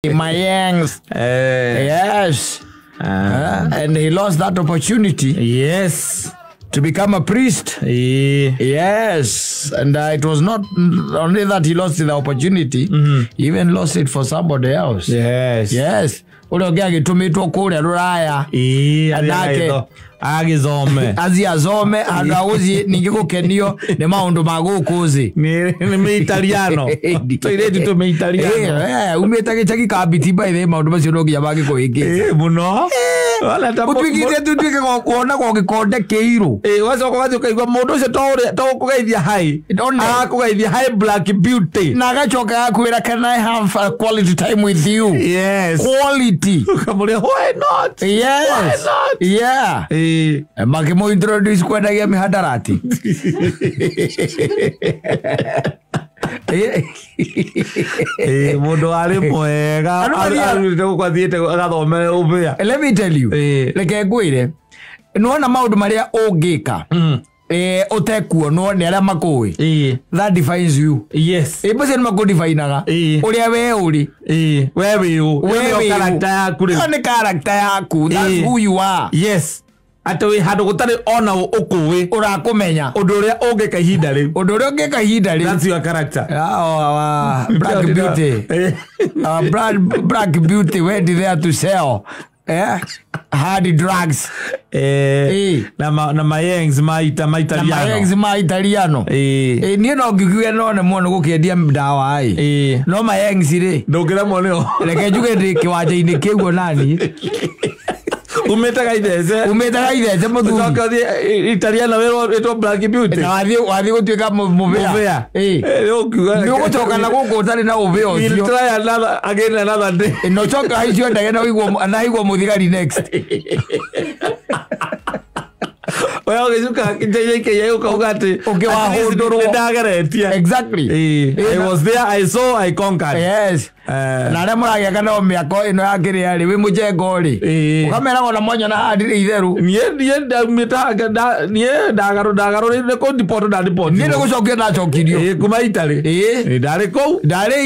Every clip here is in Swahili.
My yangs. Yes. And he lost that opportunity. Yes. To become a priest. Yes. And it was not only that he lost the opportunity, he even lost it for somebody else. Yes. Yes. Ulogiagi tumitwa kule Ruraya. Adake. Agizome. Azome adawuzi ningikukenio ne maundu magukuzi. Ni Italiano. Toiretu to me Italiano. Umetake chaki kabiti by the maundu macio no giya bagi kuingiza. Muno. Wala tapo. Utwigire tutwike kuona kwa gikonde keiru. Wazo kwa wazo kaigwa mundu ucio to kugeithia hai. Kugeithia hai black beauty. Na gachoka akwira can I have a quality time with you? Yes. Quality. Why not? Yes. Why not? Yeah. Makimo introduce kwenda ya mihadarati. Mundu ari mwega kwa thiete agathome ubia. Let me tell you. Like ngwire nuona maundu maria ungika. Otekuo no ne ara makoi. That defines you. Yes. Bose ni makodefinaga. Uria we uri. We character yaku. Ni character yaku. That's who you are. Yes. Atawe hado gutari ona ukuwe urakumenya uduria ungeka ihinda riu that's your character. Black beauty. Black beauty went there to sell hard drugs. Na mayengs ma Italiano. Ni no ngigwe no ne mono gukendia ndawa ai. No mayengs ri ndungira moneo reke njuge ndi kiwanja-ini kiugo nani. Umetaga ideze muthu Italiano wero black beauty na wathi gutwika muvea ni ugucoka na guku utari na uvea ucio. We'll try another day. No choka haicio ndage na igwo muthigari next. Well, exactly. I was there, I saw, I conquered. Yes. Na re muragia kana miako ino yakiri ari wi mujengo ri ukamera ona mwanya na hadi itheru nie ndamitaga nie ndagaro ni ko deport nie gucokia na chokirio kuma Itali ndari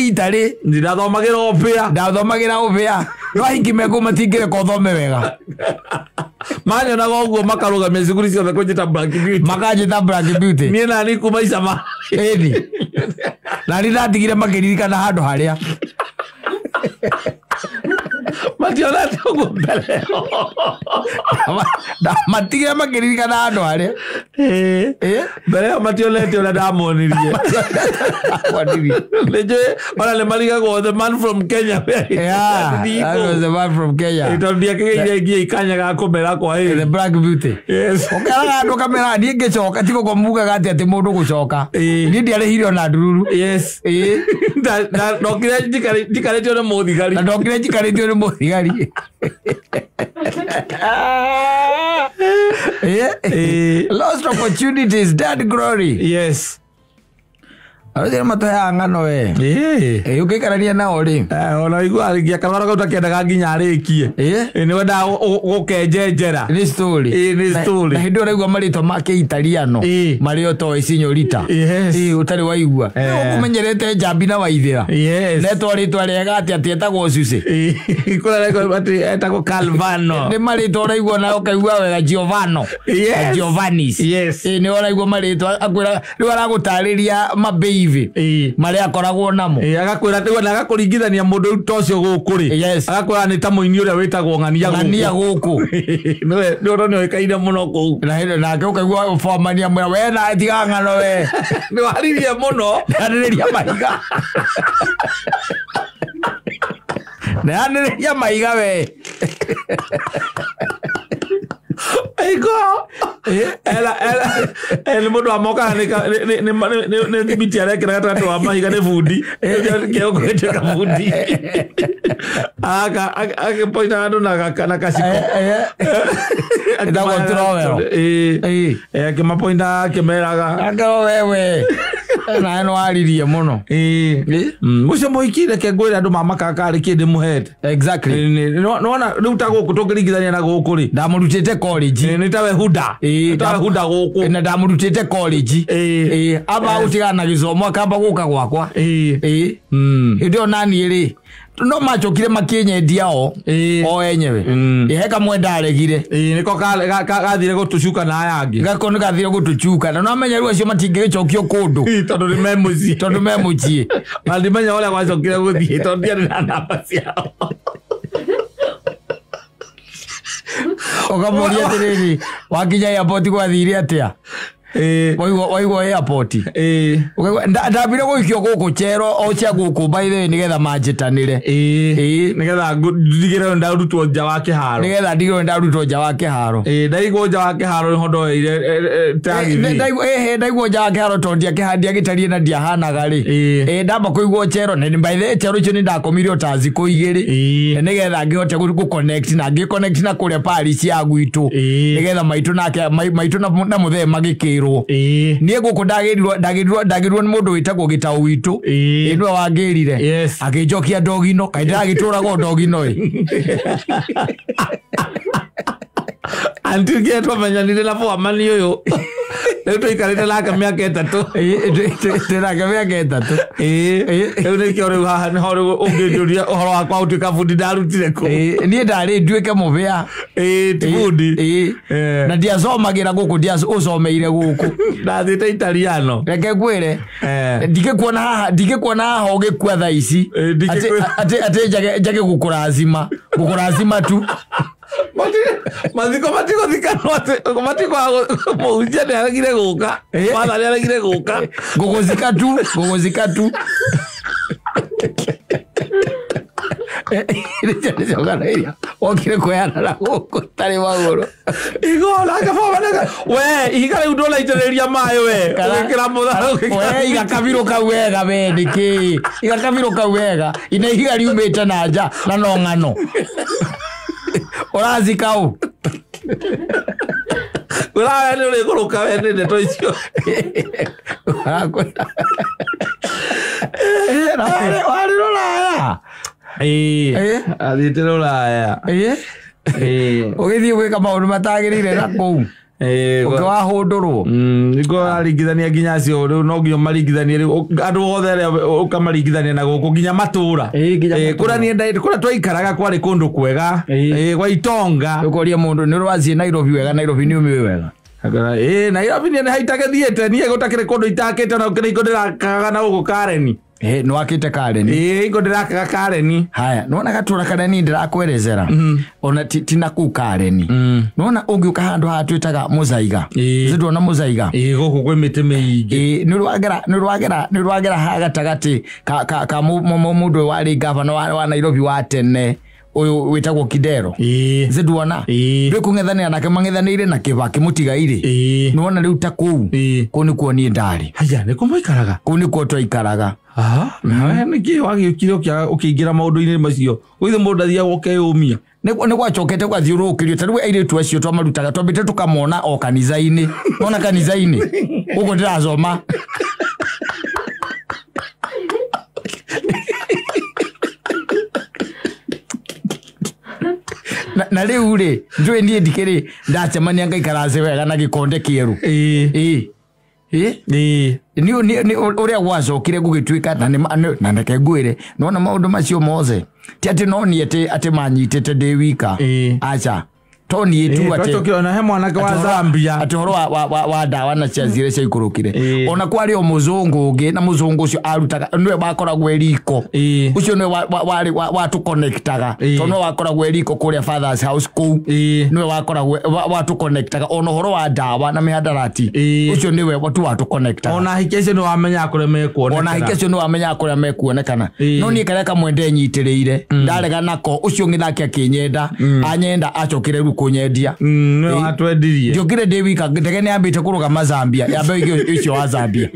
Itali ndathomagira opia no hingime ko matingire ko thome wega manya na goguo makarugamia cukuru ciothe kunjita black beauty nie na ni kuma Icama na ndatigire makiririkana handu haria Mationa tuko mbele. Matigira makiririkana handu haria mbere mationa tio ndamonirie leje ona le maliga go the man from Kenya. Yeah, that was the man from Kenya. Itondia kige ikanya ga komera kwa the black beauty. Yes. Okara ando kamera ni ngecoka tiko ko muga gati ati mundu gucoka ni ndiare hirio na ndururu. Yes. Na ndokire ndikaretio na muthigari lost opportunities, dead glory. Yes. Arothe matoya ngano we. Ukikarania na ori. Ona igwa aligia kamara ko takendaga nginya arikie. Ni wenda gukenjenjera. Ni story. Ni story. Na hindo raigwa marito make Italiano. Mario to Ciaturite. Yes. Utari waigwa. Ukumenyerete jambi na waithira. Yes. Neto rito rega ati etagwo Susi. Ikora rego ati etagwo Calvano. Ni marito raigwa na ukaigwa wega Giovanni. Yes. Giovanni. Yes. Ni oraigwa marito akwira ri aragutariria mabe maria akoragwo namo agakwira ati wena agakuringithania mundu tocio gukuri agakwira ni ta muini uria witagwo ng'ania guku ni urone wekaine muno ku na ke ukaigwa formania mwe wena tiga ng'ano we ni waririe muno ndariria maiga ndariria maiga we Aigo ela mundo amoka ni thibiti arekera gatatu wa mahiga ni fundi kio kweteka fundi aka poina ndo na kasiko ndago trowero mapoina kemeraga anga wewe na no aririe muno mucio moikire ke ngwira andu mamakaka ari kindi muhete exactly no riu ta guku tungiringithania na guku ri ndamurutite college ni tawe huda guku na ndamurutite college aba utigana gizomo akamba guka gwakwa ndio nani ri no macokire makienyendia o enyewe iheka mwenda aregire niko gathire gutucuka na yangi gakoni gathire gutucuka na no amenya riu acio matingigicokio kundu tondu ni memucie mandimenya oria gwacokire guthie tondu ndiari na namba ciao okamoria atiriri wakinya airport gwathire atia waigua airport ndambire guikio guku chero o cia guku baithe nigetha manjitanire nigetha ndigire ndarutwo nja wa kiharo nigetha ndigire ndarutwo nja wa kiharo ndaigwo nja wa kiharo hondo ire tagi ndaigwo nja wa kiharo tondia kihandia gitarie na ndiahanaga ri ndamba kuigwo chero ne baithe chero icio ni ndakomire otazi ko igiri nigetha ngihote gu connect na ngi connect na kuria Paris ya gwitu nigetha maitu na muthe magikirwo nie guku ndagirwo ni mundu witagwo Gitau witu niwe wangirire agijokia ndogino kaida agiturago ndogino antu getwa menyanire na bwa mani uyu Leo ikarite laka miaka 3 tena miaka 3 eu ne kiore haha ne horo ungejuria horo akwa utika fundi darutire ko nie ndari nduike mubia tifundi na dia zomagira guku dia uzomeire guku ndathite Italiano reke gwire ndike kuona haha ugikua thaa ici ate jage gukurazima tu Maziko matiko moja ni aragire guka mwana ni aragire guka gogozika tu ile jogana ile okire koyana la guko tari magoro igola kafa we igale udola itereria mayo we kira mutharo we igakabiro kawega we ndiki igakabiro kawega ina igari umete na nja na no ngano orazi kau ura ni uri kuruka we ni to icio wari roraya athite roraya ugithie gwika maundu matagirire na kou ukawahundurwo niko aringithania nginya cio riu no nginya maringithanie riu andu othe ukamaringithania na guku nginya matura kurania ndai kura twaikaraga kwari kundu kwega gwa Itonga ukoria mundu ni rwazie Nairobi wega Nairobi ni umi wega Nairobi ni haitake thiete nie gutakire kundu itakite na ukire ikodira na ugu Kareni no akite Kareni ikodira Kareni haya nona gatura Kareni ndirakwerezera ona tina ku Kareni nona ungiuka handu hatwitaga Muzaiga zidona Muzaiga guku kwe mite meingi ni rwagera hagatagati ka mundu wari gavana wa Nairobi wa tene uyu witagwo Kidero ziduona ndwe kungethania nake mang'ethanire na Kibaki mutigaire nona riu ta kuu kuni kuonie ndari haya ni kumoikaraga kuni kuotwa ikaraga nawe niki wagiukire ukiingira maundu-ini macio withe mundu athia ukeyumia ni gwacokete gwathiurukirio tariu airetu acio twamarutaga twambite tukamona o kanitha-ini nona kanitha-ini uko ndirazoma na riu ri njui nie ndikiri ndacemania ngaikaraze wega na gikonde kieru ni uria gwacokire gugituika na ndeke ngwire nona maundu macio mothe ti ati no ni ati manyitite ndi wika acha toni etu ati tokio he mwanake wa Zambia ati horo wa dawa na ciazire cia ikurukire ona kwari o muzungu ungi na muzungu ucio arutaga niwe bakoragwo eriko ucio niwe wa tu connectaga tono wakoragwo eriko kuria Father's House ku niwe wakoragwo wa tu connectaga ona horo wa dawa na mihadarati ucio niwe watu wa tu connectaga ona hikesho ni wamenya kure mekuonekana ona hikesho ni wamenya kure mekuonekana no ni kareka mwende nyitiriire ndarega nako ucio ngithaki akinyenda anyenda acokire kunyendia no atwendirie njokire ndi wika ndege ni ambite kurugama Zambia yambe icio wa Zambia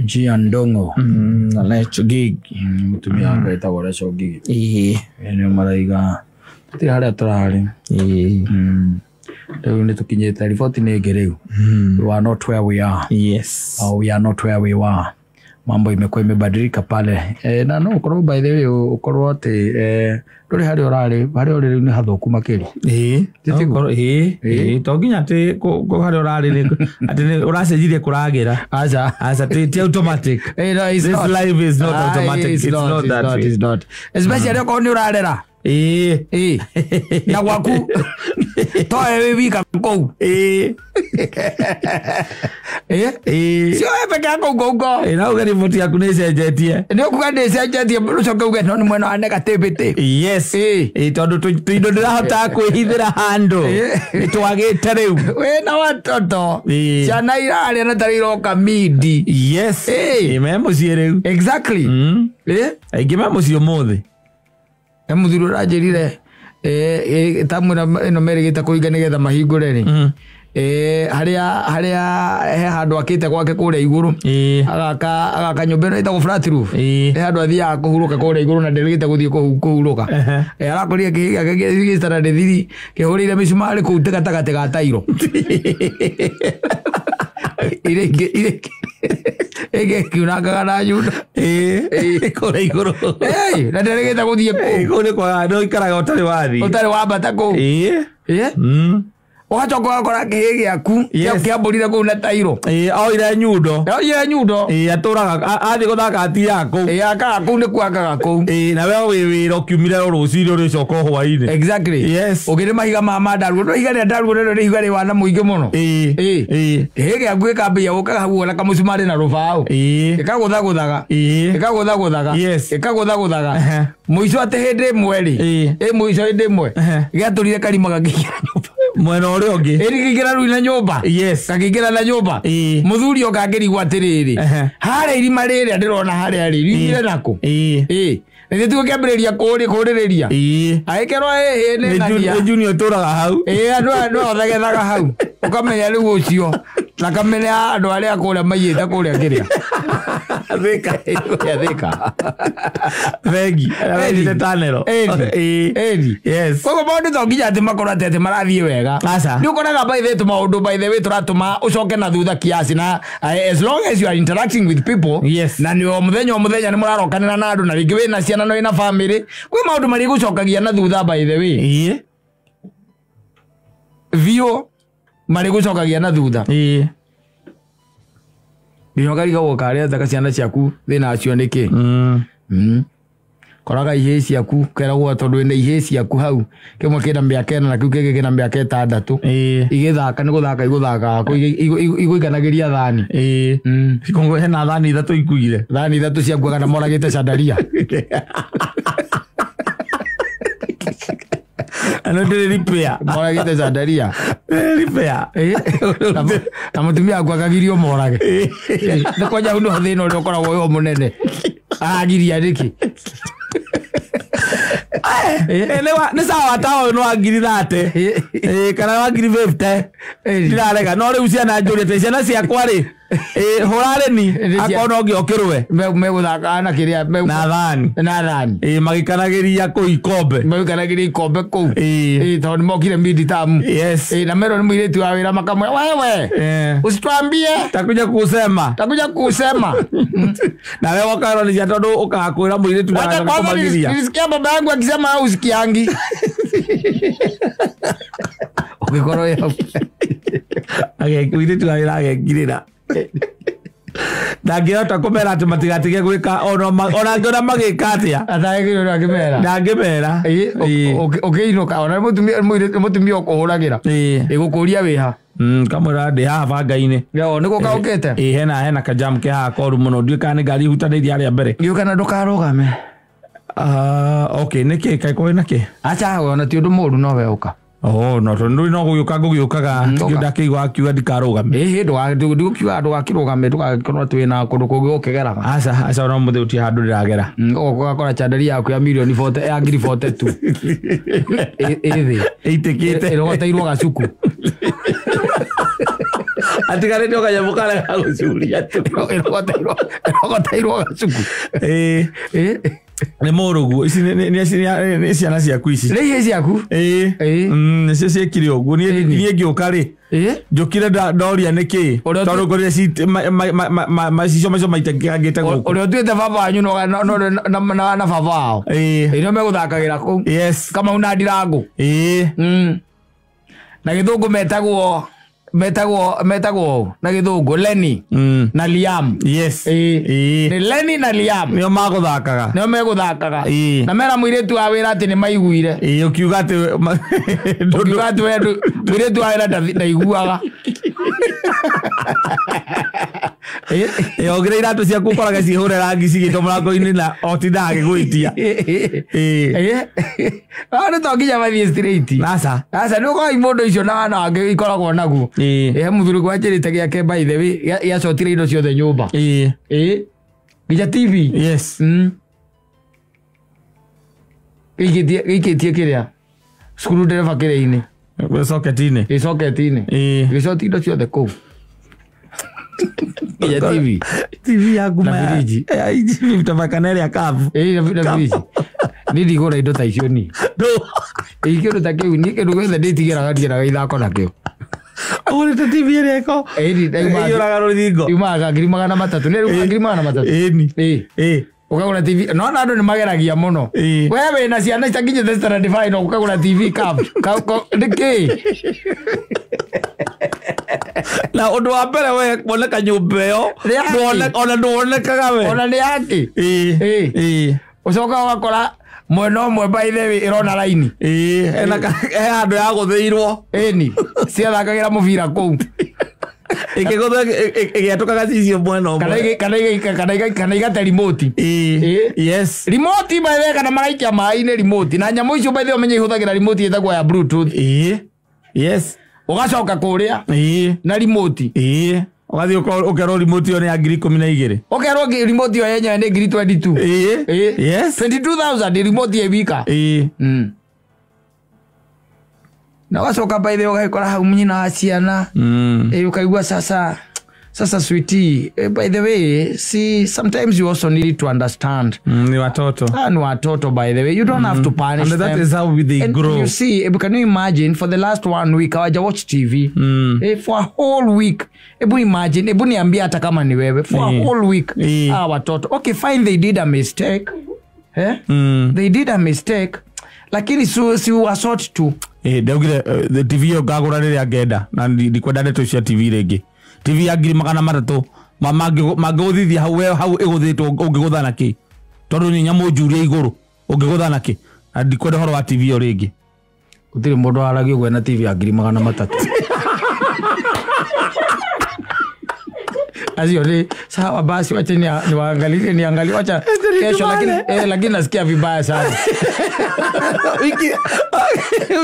Jia ndongo na lecho gig mutumia ngaita wala cho gig ene maraiga ti haria turari Leo ni tukinyete riboti ni ngereu we are not where we are yes we are not where we were mambo imekuwa imebadilika pale. Na no ukorwo by the way ukorwo ati nduri hari orari ni hathoku makiri. To nginya ati ko hari orari ati uracenjirie kuragira. Acha ti automatic. This life is not automatic. It's not that. It's not. Especially ko ni urarera. Na waku to wika ko sio peke yako gongo na ugari moti yaku ni cenjetie ni ukuga ni cenjetie ucoke uge no ni mwena wa negativity. Yes tondu tuindo ndirahota kwihithira handu twagite riu we na watoto ciana iraria na tariroka midi. Yes me mucie riu exactly aingi me mucie umuthi muthuru ranjirire tamura ino merigita kuinga nigetha mahingure ri haria he handu akite gwake kuria iguru agaka nyumba ino itagwo flat roof handu athia kuhuruka kuria iguru na ndirigite guthie kuhuruka arakoria kihiga gigistara ndithiri kihurire misumari ku gatagati ga tairo ireke kiunangaga na nyundo kuria iguru na ndirigite guthie kuri kwa ndo ikaraga utari wathi utari wambata ku ugacoka ugakora kihi giaku kiamburire kuu na tairo oire nyundo aturaga athi guthaka atira kuu akaga kuu nikuo akaga kuu na we wi wira ukiumire ruciri uricoka hwaini. Exactly. Yes. Ugire mahiga ma ndaruo iga ria ndaruo ri iga ri wana muingi muno kihi giaku gikambia gukaga hau na kamucumari na rubao ikaguthaga ikaguthaga muico ati hindi mweri muico hindi mwe giaturire karima gakigira nyumba mwena uri ungi irigira ruina nyumba. Yes. Kakigira na nyumba muthuri okangirigwa atiriri haria irima riri ndirona haria riri ire nako nĩ tuo kĩambĩrĩria kũrĩrĩria agĩkerwo nĩ ng'ania junior tũraga hau andũ othagethaga hau ũkamenya rĩu ũcio na kamenya andũ arĩa kũrĩa maiyĩte kũrĩa kĩrĩa thĩka vengi wendite tanero koguo maũndũ to nginya atĩ makorwo atĩ marathiĩ wega nĩ ũkoraga by the maũndũ by the way tũratũma ũcoke na thutha kiasi na as long as you are interacting with people na nĩ o mũthenya nĩ mũrarokanĩra na andũ na rĩngĩ wĩna ciana no ina family kwĩ maũndũ marĩ gũcokagia na thutha by the way vio marĩ gũcokagia na thutha nginya ũkariga gũkarĩa thaka ciana ciaku thĩna acio nĩkĩ koraga ihĩ ciaku keragwo tondũ wĩna ihĩ ciaku hau kĩmwe kĩna mĩaka 4 na kĩu kĩngĩ kĩna mĩaka 6 igĩthaka nĩ gũthaka igũikanagĩria thani kongo hena thani 3 ikuire thani 3 ciakuaga na moragĩte candaria ano ndiri repair moragĩte candaria repair na mutumia akuagagirio morage nĩ kwanja hau nĩho thĩna ũrĩa ũkoragwo wĩ mũnene aragiria nĩkĩ nĩ sawa tawa no agiri thate kana wagiri 50 ndirarega no rĩu ciana njũria te ciana ciakwa rĩ hurare ni akona ogĩokĩrwe megũthaka na kĩrĩa na thani magĩkanagĩria kũu ikombe kũu tondũ nĩ mokire mid-term na mero nĩ mũirĩtu wa wĩra makamwe wewe usitwambie takuja kusema na wewe wakarolisia tondũ ũkakwĩra mũirĩtu wa kũmagiria nisikia baba yangu akisema au usikiangi ũgĩkorwo yo mũirĩtu wa wĩra agekirĩra ndangĩhota kũmera atĩ matigatige gwĩka ona ngĩona magĩka atĩa ndangĩmera ũkĩinũka ona mũtumia ũkũhũragĩra ĩgũkũria wĩha kamwĩra ndĩ haha banga-inĩ nĩ gũkaũkĩte hena kajam ke haha koru mũno ndiũĩ kana nĩ ngari ihutanĩirie harĩa mbere gĩũka na ndũkarũgame nĩkĩ kaĩ kwĩ nakĩ acha ona ti ũndũ mũũru no we ũka no tondũ no ngũgĩũkaga ndakĩigua akiuga ndikarũgame ndũkiuga ndũgakĩrũgame ndũgagĩkorwo atĩ wĩna kũndũ kũngĩ ũkĩgeraga aca no mũthĩ ũtie handũ ndĩragera ũgakora chandari yaku ya mirioni ya ngiri 42 ĩthĩ ĩitĩkĩte ĩrogoteirwo gacuku atigarĩte kanyamũ karĩa ga gũcuria ĩrogoteirwo gacuku Nĩ mũrũgu ici nĩ ciana ciaku ici. Nĩ ciaku? Nĩcio ciekire ũguo niĩ ngĩũka rĩ. Njũkire ndoria nĩkĩ tondũ ngorire macicio macio maitangĩte gũkũ. Ũrĩa ũtuĩte baba wanyu na baba wao nĩo megũthakagĩra kũu. Kamau na Ndirangũ. Na Gĩthũngũ metagwo na Gĩthũngũ Lenny na Liam. Nĩ Lenny na Liam nĩo megũthakaga na mera mũirĩtu wa wĩra atĩ nĩ maiguire. Ũkiuga atĩ mũirĩtu wa wĩra ndaiguaga. Ogire iratũ ciaku ũkoraga cihũre rangi cigĩtwo mũrango-inĩ na otindaga agĩgwĩtia. Nĩ to nginya mathiĩ straight. Aca nĩ ũkorai mũndũ icio na wana wake ikoragwo naguo. Mũthuri gwanjĩrĩte gĩake by the way gĩacotire indo ciothe nyũmba. Nginya TV. Gĩikĩtie kĩrĩa screwdriver kĩrĩa-inĩ socket-inĩ gĩcoti indo ciothe kũu. Nginya TV yaku tabakana ĩrĩa kabu na friji. Nĩ ndigũra indo ta icio ni kĩndũ ta kĩu niĩ kĩndũ gĩothe ndĩtigĩraga ndiĩraga ithako nakĩo. Ũgũrĩte TV ĩrĩa ĩko ĩyũraga rũthingo yumaga 3,300 nĩ rĩu 3,300 ukagura TV no na andũ nĩ mageragia mũno. Wewe wĩna ciana itakinyĩte standard 5 no ukagura TV cab nĩkĩ? Na ũndũ wa mbere we kuoneka nyũmba ĩyo ona ndũonekaga we ona nĩ yake. Ũcoka ũgakora mwena ũmwe by the way ĩrona raini handũ ya gũthĩirwo ciathakagĩra mũbira kũu ĩgĩatũkaga cicio mwena ũmwe kana igate remote. Remote by the way kana maraikia maĩ-inĩ remote na nyamũ icio by the way ũmenye ihũthagĩra remote ĩtagwo ya bluetooth. Ũgacoka kũrĩa na remote. Ũgathiĩ ũkerwo remote ĩyo nĩ ya 12,000. Ũkerwo remote ĩyo yenyewe nĩ 22,000. 22,000 remote ya wika. Na wacoka by the way ũgakora hau nyina wa ciana. Ũkaigua sasa sweetie. By the way, see, sometimes you also need to understand. Ni watoto. Ni watoto by the way. You don't have to punish and them. That is how they grow. You see, can you imagine for the last 1 week I watch TV for a whole week. Imagine, niambia hata kama ni wewe for a whole week. Watoto. Okay, fine, they did a mistake. They did a mistake. Lakini si wasort tu. Ndaugire the TV yo gagura rĩrĩa ngenda na ndikwenda ndeto cia TV rĩngĩ. TV ya 3,300 mangĩgũthithia hau ĩgũthĩtwo ũngĩgũtha na kĩ tondũ nĩ nyamũ njũria igũrũ ũngĩgũtha na kĩ na ndikwenda horo wa TV yo rĩngĩ. Gũtirĩ mũndũ waragia ũguo na TV ya 3,300. Azio ni sawa basi wacha niangalie wacha kesho lakini nasikia vibaya sana.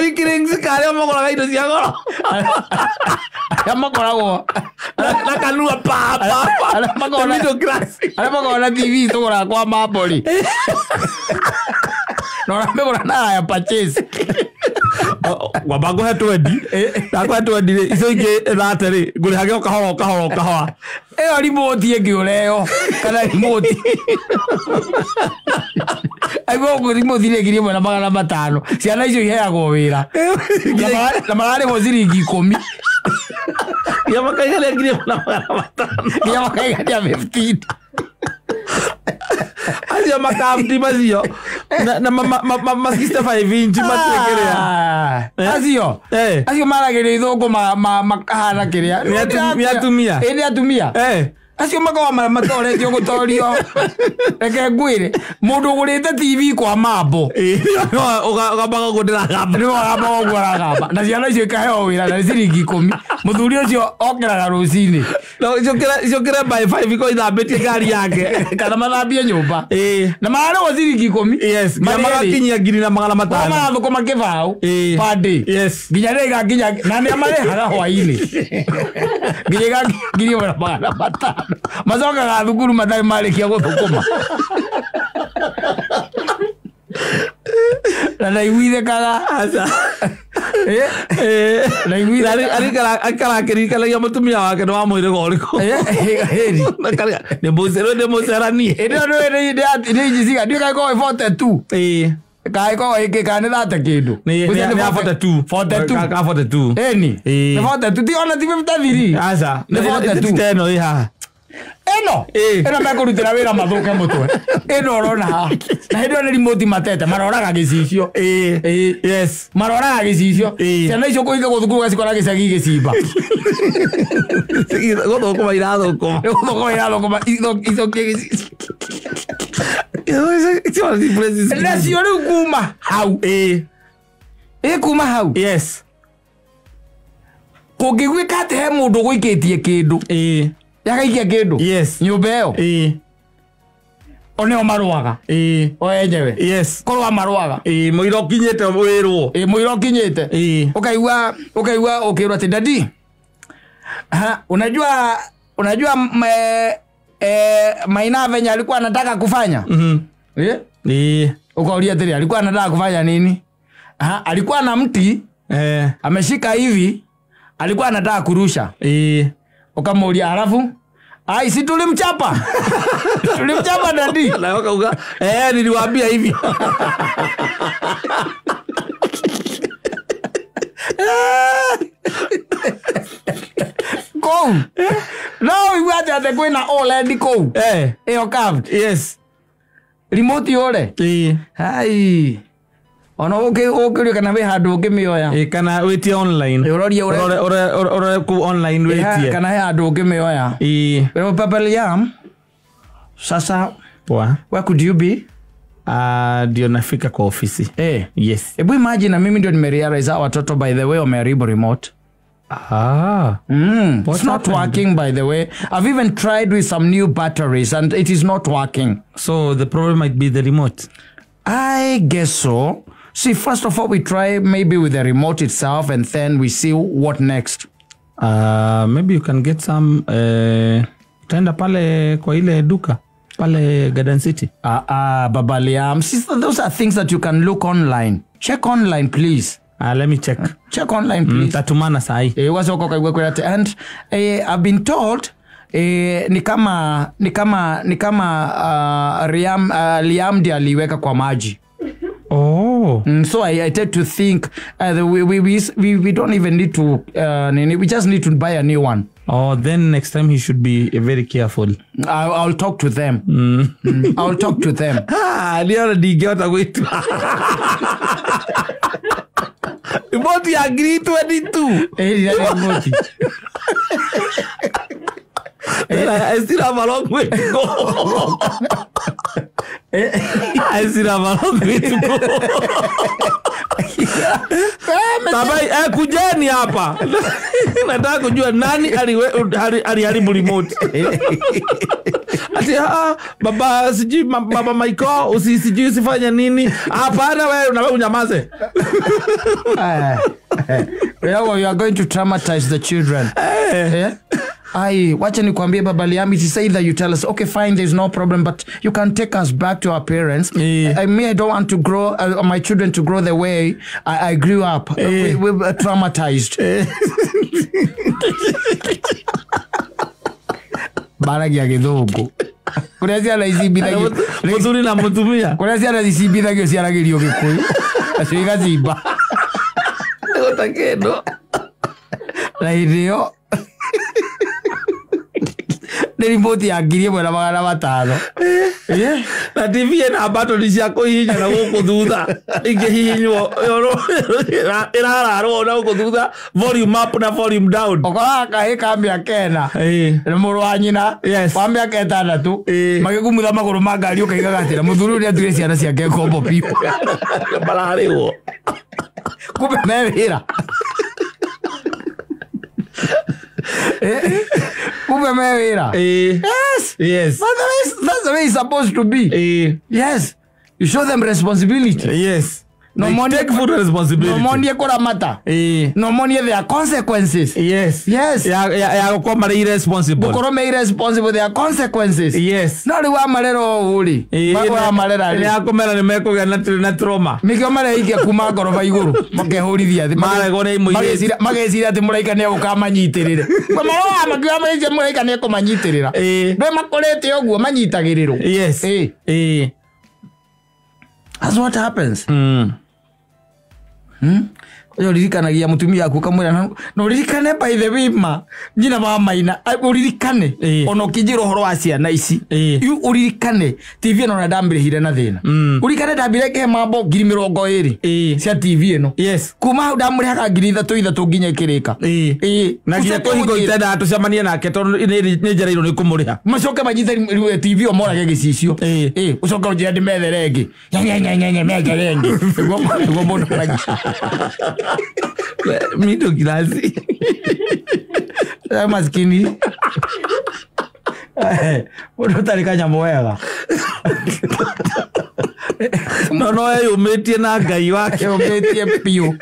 Wiki ringi kale amokora indo cia goro. Amakoragwo na kanua papa. Amakoragwo middle class. Amakoragwo na TV tugura kwa mabori. No ramegora na ya purchase. Wabango he 20 takwa 20 icio ingĩ thaterĩ ngũrĩ hage kahora ĩyo remote ĩngĩũreo kana remote aigua ũguo remote nĩ 1,500 ciana icio iheagwo wĩra na mararĩhwo ciringi 10 ya makaigania 1,500 ya makaigania 15 Acio makamti macio na ma 65 inch matekerea acio maragĩrĩrio ithũngũ makahana kĩrĩa nĩ atumia acio makawa matoretio gũtorio reke ngwĩre mũndũ ũgũrĩte TV kwa mambo ũgambaga ũguo ndĩragamba nĩwagamba ũguo aragamba na ciana icio ikaheo wĩra na ciringi 10 mũthuri ũcio okeraga rũcinĩ icokere by 5 ko ithambĩtie ngari yake kana mathambie nyũmba na mararĩhwo ciringi 10 magakinyia 2,500 magathũkũma kĩbaũ per day nginya rĩgakinya na nĩ amarehaga hwaĩ-inĩ nginya 2,500 macokaga thukuru matarĩ marĩkia gũthũkũma na naiguithĩkaga Na igwira akara kirikala ya mutumia wake no amwire goriko. Ne muzera ni. Eno ni jiziga ndika ko 42. Kai ko ikikane data kidu. Ni 42. 42. Ka 42. Eni. Ni 42 ti ona ti 52. Asa. Ni 42. Teno iha. Eno mekurutira wira mathuke mutwe. Eno rona ha. Na hindo ni remote matete maroraga gicicio. Yes. Maroraga gicicio. Ciana icio kuinga guthukuru gacikora gicagi gicimba. Gothokoma irathokoma. Gothokoma irathokoma icio gicicio. Nacio riu kuma hau. Kuma hau. Yes. Kungigwika ati he mundu guikitie kindu. Yakaikia kindu. Yes. Nyumba ĩyo. Oneo marwaga. Oenjewe. Yes. Korwa marwaga. Muira kinyete wirwo. Muira kinyete. Ukaigua ukirwa ati dadi. Unajua Maina venye alikuwa anataka kufanya. Ukaulia ati alikuwa anataka kufanya nini? Alikuwa na mti. Ameshika hivi. Alikuwa anataka kurusha. Ukamuulia halafu si tulimchapa. Tulimchapa dadi. Na ukauga niliwaambia hivi. Go. No, we want to go na already go. Eyo carved. Yes. Remote yore. Hai. Ona okay kana we handu ngimioya. Kana witi online. Ore ku online witi. Kana he handu ngimioya. Pero Papa Liam. Sasa where could you be? Ndio nafika kwa ofisi. Yes. Ebu imagine na mimi ndio nimerealize watoto by the way wameharibu remote. It's not working by the way. I've even tried with some new batteries and it is not working. So the problem might be the remote. I guess so. See, first of all, we try maybe with the remote itself and then we see what next. Maybe you can get some tenda pale kwa ile duka pale Garden City. Baba Liam, those are things that you can look online. Check online, please. Let me check. Check online, please. Tatumana sahi. And I've been told ni kama Liam ndiye aliweka kwa maji. So I tend to think we don't even need to we just need to buy a new one. Then next time he should be very careful. I'll talk to them. I'll talk to them. Liara digota kwetu. Remote agree 22. Remote. I still have a long way to go. I still have a long way to go. Tabai, kujeni hapa. Nataka kujua nani aliharibu remote. Ati baba sijui baba Michael usijui usifanye nini? Hapana wewe unaweza unyamaze. You are going to traumatize the children. Wacha nikwambie Baba Liam, it is either you tell us, okay, fine, there's no problem, but you can take us back to our parents. I don't want to grow, my children to grow the way I grew up. We're traumatized. Baragi ya githungu. Kuna ciana icibithagio. Muthuri na mutumia. Kuna ciana icibithagio ciaragirio Gikuyu. Acio igacimba. Gota kendo. Na irio. Remote ya ngiri mwena 500. Na TV na battery cia kuhinya na guku thutha ingihinywo irararwo na guku thutha volume up na volume down. Okora kahika miaka ena. Ni muru wa nyina. Wa miaka 6. Magikumutha maguru ma ngari ukaigaga atira muthuru ni atire ciana ciake kombo pipo. Barariwo. Kumbe mewira. Yes. That's the way it's supposed to be. Yes. You show them responsibility. Yes. No money take full responsibility. No money kuramata. No money there are consequences. Yes. Ya kwa mari irresponsible. Bukoro me irresponsible there are consequences. Yes. No ri wa marero uri. Wa marera ri. Ni akomera ni meko na trauma. Mikio mare ike kuma gorofa iguru. Makehurithia thi. Mare gore mu magecira ati muraika ne ukamanyitirire. Mama makio mare muraika ne kumanyitirira. Be makorete oguo manyitagiriro. Yes. That's what happens. Yo ririkanagia mutumia aku kamwira no ririkane by the way ma nyina ba maina uririkane ono kijiro horo wa ciana ici yu uririkane TV no na ndambire hire na thina uririkane ndambire ke mambo 2020 cia TV eno kuma ndamure haka 3 nginya kirika na nginya kuhingo itenda tucemanie nake tondu ni njerairo ni kumuriha macoke manyite TV omorage gicicio ucoke njira ndimethere ngi nya megerenge go mono ragi middle class maskini unotarika nyamo wega no yumitie na ngai wake yumitie piu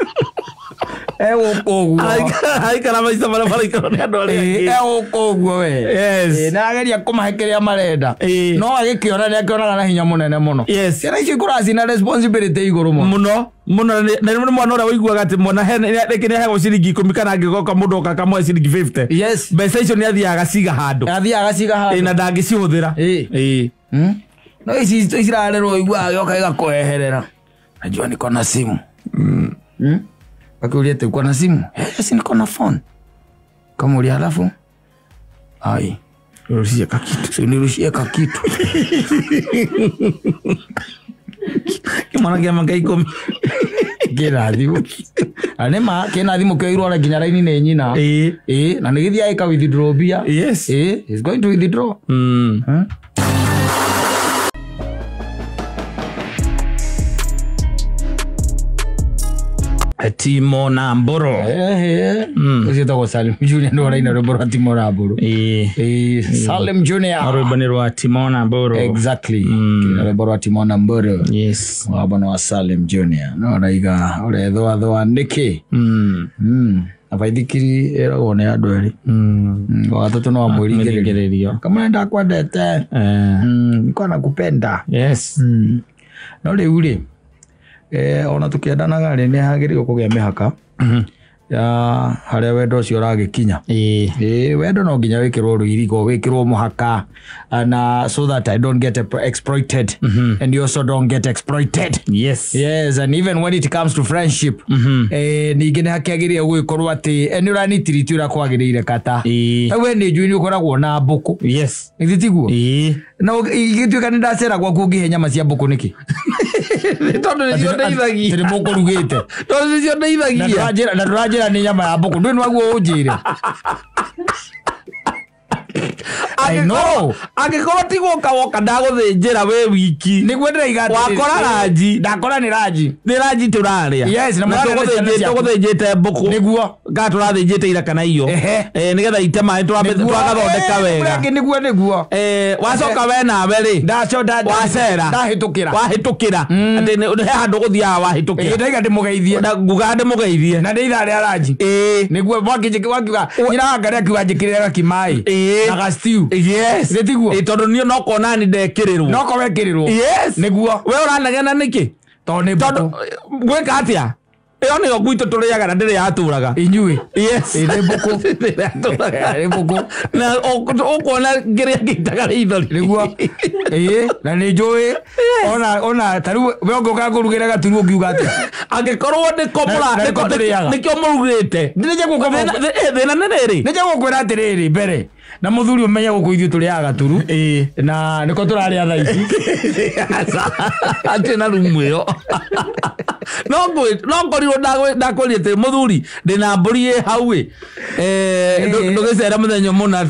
oguo ai kana maisa mara mara ikone andore oguo we yes na ageria kumahekeria marenda no agikiona ni akiona na hinya munene muno yes era icio kurasi na responsibility iguru muno na mwana ora wiguaga ati mwana rekene hego ciringi 10 kana angigoka mundu okakamwe ciringi 50 yes mbeca icio ni athiaga ciga handu na ndangicihuthira no ici irarerwo igua yoka igakueherera najua niko na simu akiulia ati uko na simu si niko na phone kama ulia alafu ai nirushie kakitu kimwana kia manga 10 kirathimo anema kinathimo kio irora nginya raini ne nyina na nigithia ika withdraw bia yes is going to withdraw Timo na Mboro Usito Salim Junior ndo raina roboro Timo na Mboro Salim Junior Robanero wa Timo na Mboro exactly roboro Timo na Mboro yes wabana wa Salim Junior no raiga ore thwa niki abaithikiri eragone andu eri watoto no amwirigererio kama nenda kwendete niko nakupenda yes no riu ri ona tukiendanaga ri ni hagirirwo kugia mihaka ya haria wendo cio ragikinya wendo no nginya wikirwo ruirigo wikirwo muhaka and so that I don't get exploited and you also don't get exploited yes and even when it comes to friendship ningi ni hakiagirie gwikorwo ati ni uranitiritira kwagirire kata we ni njui ni ukoragwo na mbuku yes nitiguo na igituika ni ndacera gwaku ngihenya macia mbuku niki tondu ni cio ndeithagia tiri mbuku rugite tondu ni cio ndeithagia na turajira ni nyama ya mbuku ndui nwaguo unjire I know agikorwo tigwoka woka ndaguthinjira we wiki niguo ndiraiga wakora raji ndakora ni raji turaria yes na tuguthinjite mbuku niguo ga turathinjite ira kana iyo nigetha itema twagathondeka wega niguo wacoka we nawe ri wacera wahitukira ati ni handu guthia wahitukira ndaiga ndimugeithie nguga ndimugeithie na ndeitha ria raji niguo wakiuga nyina ngaria kiwanjikirira kimai na gastiu yes nitiguo tondu nio no kona ni ndekirirwo no ko wekirirwo yes niguo we uranegena niki tondu gwika atia iyo niyo gwitu turiaga na ndiri yaturaga inyui yes ine mbuku ine mbuku na ukona ngiria ngitaga ithori niguo na ni njui ona taru we ngoka ngurugire gaturu ngiuga ati angikorwo ndikomura nikio murugite ndije gukwira thina ni riri nije gukwira ati riri mbere na muthuri umenye gukuithio turiaga gaturu na niko turaria tha ici ati na rumu iyo no ngorirwo ndakorie te muthuri ndina mburi hau ndugicera muthenya muna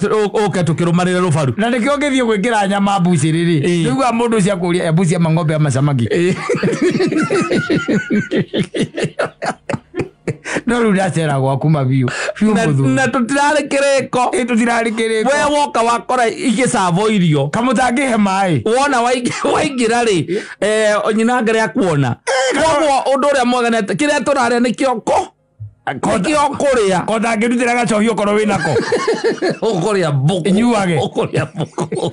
uke tukirumarire rubaru na nikio ngithio gwikira nyama mbuci riri niguo mundu cia kuria mbuci mang'ombe ama samaki No rudacera gwaku mabiu. Na tutirari kiriko. Tutirari kiriko. We woka wakora igisavo irio. Kamutangihe mai. Wona waingira ri onyina ngare akuona. Koguo undu uria mwega kiria turaria ni kioko. Koria. Kota ngirutira gacohio koro winako. Ukoria mbuku. Inyuage. Ukoria mbuku.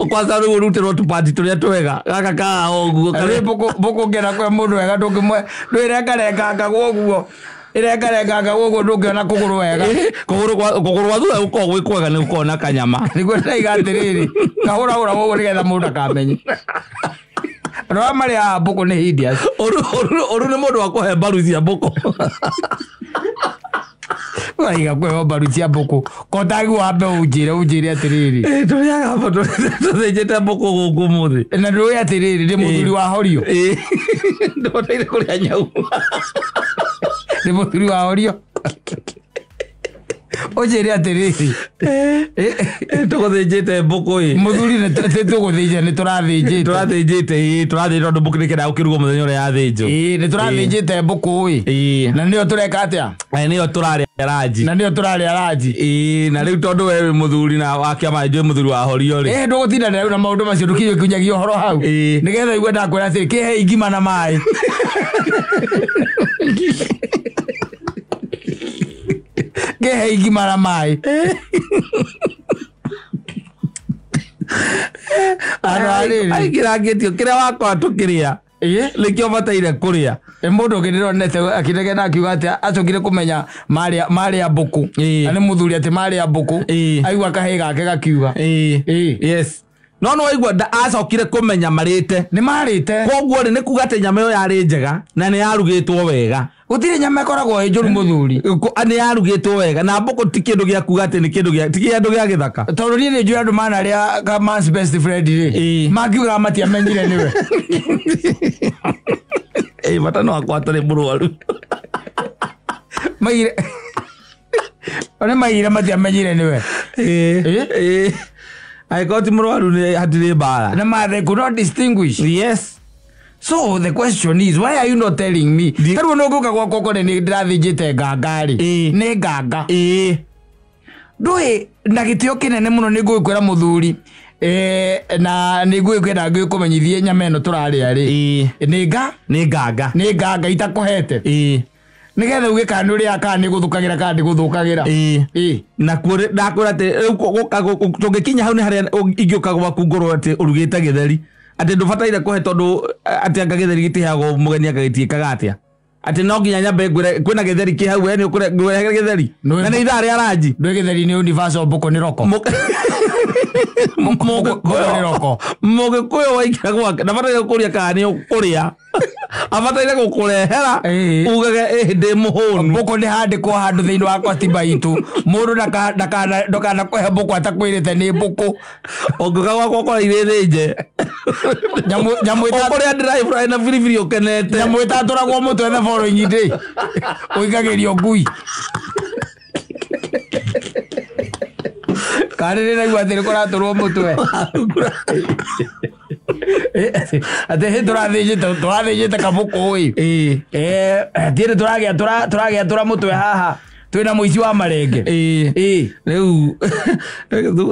Kwanza ru rutirwo tupati turia twega. Gaka ka oguo. Kare mbuku ngera kwa mundu wega ndungimwe. Ndwirengarenga guo. Irengarenga guo ndungiona kuguru wega. Kuguru wathu uko gwikwega ni ukona kanyama. Niguo ndaiga atiriri. Kahura guo nigetha mundu akamenye. Roa maria mbuku ni hideous. Oru ni mundu wa kuhe mbaru cia mbuku. Waiga kweho mbaru cia mbuku. Kotagi wambe unjire atiriri. Turiaga hapo tuthinjite mbuku guku muthi. Na ndui atiriri ndi muthuri wa horio. Ndoteire kuria nyau. Ndi muthuri wa horio. Ojere atiriri. Tukuthinjite mbuku i. Muthuri ne tukuthinjite ni turathinjite tondu mbuku ni kenda ukirugwo muthenya uria yathinjwo. Ni turathinjite mbuku i. Na nio tureka atia? Nio turaria raji. Na nio turaria raji. Na riu tondu we muthuri na wakiama njui muthuri wa horio ri. Ndugutinda riu na maundu macio ndukinywe kunyagia uhoro hau. Nigetha igwe ndakwira atiri kihe igima na mai. Gehe igima na mai. Ai kirangitio kiria wakwa tukiria. Likio bataire kuria. Mundu ngironete akirege na kiuga ati acokire kumenya maria mbuku. Ani muthuri ati maria mbuku. Aigua kahe gake gakiuga. Yes. No waigua acokire kumenya marite. Ni marite. Koguo ni kuga ati nyama yo yari njega na ni yarugitwo wega. Gutire nyama ikoragwo njuru muthuri. Ani yarugitwo wega na mbuku ti kindu gia kuga ati ni kindu gia githaka. Tondu ni njui andu mana ria man's best friend ri. Magiuga matiamenyire niwe. Matano akwa atari murwaru. Maire. One maire matiamenyire niwe. I got murwaru ni hatire bara. Na they could not distinguish. Yes. So the question is, why are you not telling me? Taru no guka gwa koko ni ndirathinjite ngangari. Ni nganga. Ndui na gitio kinene muno ni ngwikwira muthuri. Na ni ngwikwira ngikumenyithie nyama eno turaria ri. Ni nganga itakuhete. Nigetha uge kana uri aka ni guthukagira kana guthukagira. Na kure ndakwira ati tungikinya hau ni haria ingioka gwaku ngoro ati urugite githeri. Ati ndubataire kuhe tondu ati angagitheri gitihago mugeni agagitiikaga atia. Ati no nginya nyambe ngwire kwina githeri ki hau ni ukure ngwire githeri. Na ni ithari araji. Ndwe githeri ni universal mbuku ni roko. Moge kuyo waikira gwake na bataire kuria kana ni ukuria. Abataire gukurehera ugage ndi muhunu. Mbuku ni handikwo handu thiini wa katiba itu. Mundu ndakana kuhe mbuku atakwirite ni mbuku. Onguga gwakwa kwa irethinje. Nyamu ita kuria drive na biribiri ukenete. Nyamu itaturagwo mutwe the following day. Uigagirio ngui. Kare na igwathire kuraturwo mutwe. Ate he turathinjite kabuku ii. Tire turagia mutwe haha. Twina muici wa marenge. Riu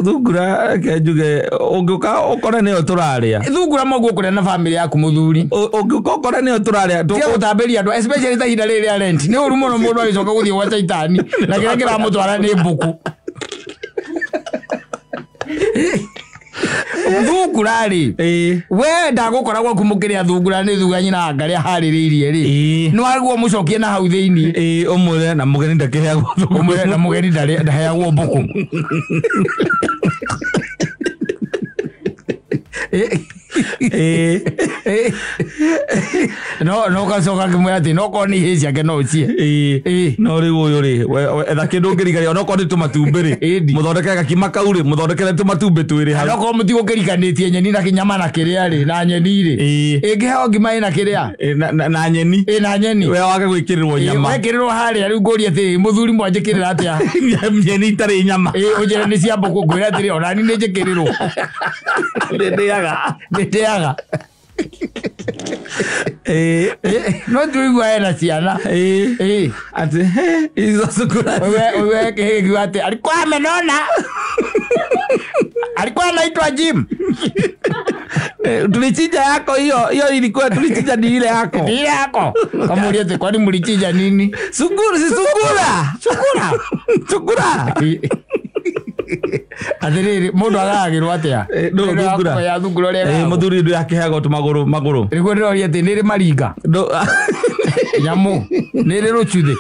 thungura kenjuge ungiuka ukore niyo turaria. Thungura mogu kuria na family yaku muthuri. Ungiuka ukore niyo turaria. Tia gutamberia andu especially ta hinda riri ya rent. Ni uru muno mundu agicoka guthie gwa Chaitani na kira kira mutwara ni mbuku. Thungura ri. We ndagukoragwo kumukiria thungura ni thuga nyina ngaria haririirie ri. No aguo mucokie na hau thiini. Umwe na mugeni ndakiheagwo thungura. Umwe na mugeni ndaheagwo mbuku. No kacoka kimwe ati no ko ni hisia ke no cie. No ri uyu ri etha kindu ngirigaria no ko ni tumatumbĩ ri muthondeke gakima kau ri muthondekere tumatumbĩ twiri hau. No ko mutigo ngirikanitie nyeni na kinyama na kiria ri na nyeni ri. Ingiheo ngima ina kiria na nyeni. Na nyeni. We wage gwikirirwo nyama. Wekirirwo haria riu ngori ati muthuri mwanjikirira atia. Nyeni itari nyama. Ujira ni cia mbuku ngwira atiri ona ni njikirirwo. Ndeaga. no tuigua ena ciana ati izo sukura wewe kehegi ati alikuwa amenona alikuwa anaitwa Jim. Tulichinja yako hiyo ilikuwa tulichinja ni ile yako. Ni ile yako. Kama uliete kwani mlichinja nini? Sungura si sungura. Athiriri mundu agagirwo atia? No thungura. Ya thungura ria. Muthuri ndu yakehaga maguru. Riguo ndiro ati niri maringa. Nyamu niri ruchuthe.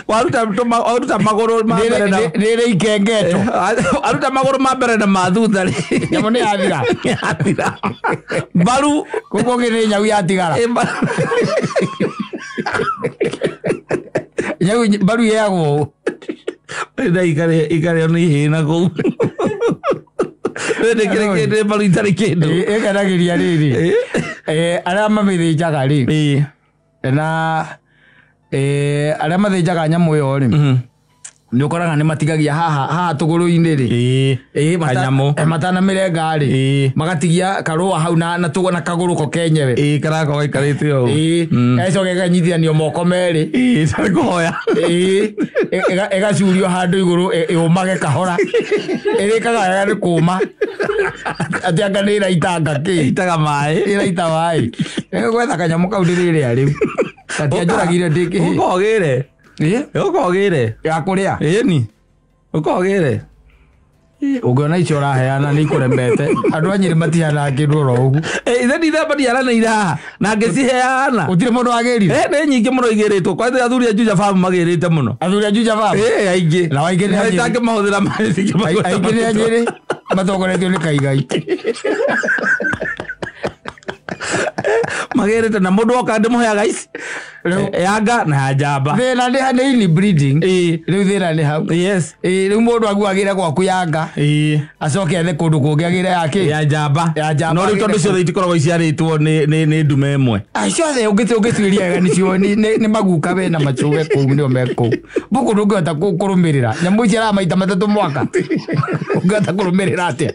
Waruta maguru mambere na nire ikengeto. Aruta maguru mambere na mathutha nyamu ni athira baru kuko gire nyau yatigara nyau baru yago ida ikare ni hina ko kire baru itari kindu ekaragiria riri ara mamithijaga ri na aria mathijaga nyamu yo ri ni ukoraga ni matigagia haha tuguru-ini ri matana mirenga ri magatigia karua hau na tugona kaguru ko kenyewe karako gaikarite yo ecoke kanyitithanio moko meri tarikuhoya egacurio handu iguru iumage kahora irikaga ni kuma ati anga ni iraitanga ki itaga mai iraita mai gwetha kanyamu kau ndiriria riu ati anjuragire ndiki ukogire ukogire ya kuria ni ukogire ugiona icio raheana ni kuremete andu anyiri matihana kindu ro ugu ithe ndithe ndiara na ira na ngiciheana utire mundu agirire ni nyingi muno igiritwo kwa athuri ajuja famu magirite muno athuri ajuja famu aingi na waingire ni anyiri tangi mahuthira aingi ni anyiri matogoretio ni kaigai magirite na mundu oka ndimuheaga ici yanga na njamba thina ni hanini breeding riu thina ni hau yes riu mundu aguagire gwaku yanga acoke ethe kundu kungi agire yake ya njamba no riu tondu ciothe itikoragwo iciaritwo ni ndume imwe ciothe ungituiria wega nicio ni maguka we na macuwe kuu nio meku Mbuku ndungihota kurumirira nyamu ici aramaita matatu mwaka ungihota kurumirira atia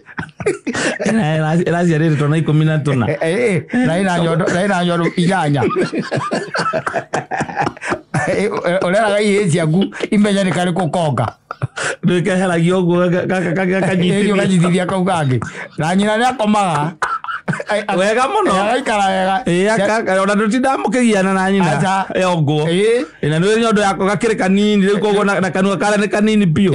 iraciarĩtwo na 14 na ina nyondo iganya ureraga ihĩ ciaku imenya nĩ karĩ kũkonga ndĩkeheragia ũguo kanyitithia kau kangĩ na nyina nĩ akomaga wega mũno agaikara wega ona ndũtindamũkĩgiana na nyina ũguo na nĩ nyondo yako gakĩrĩ kanini rĩu koguo na kanua kara nĩ kanini biũ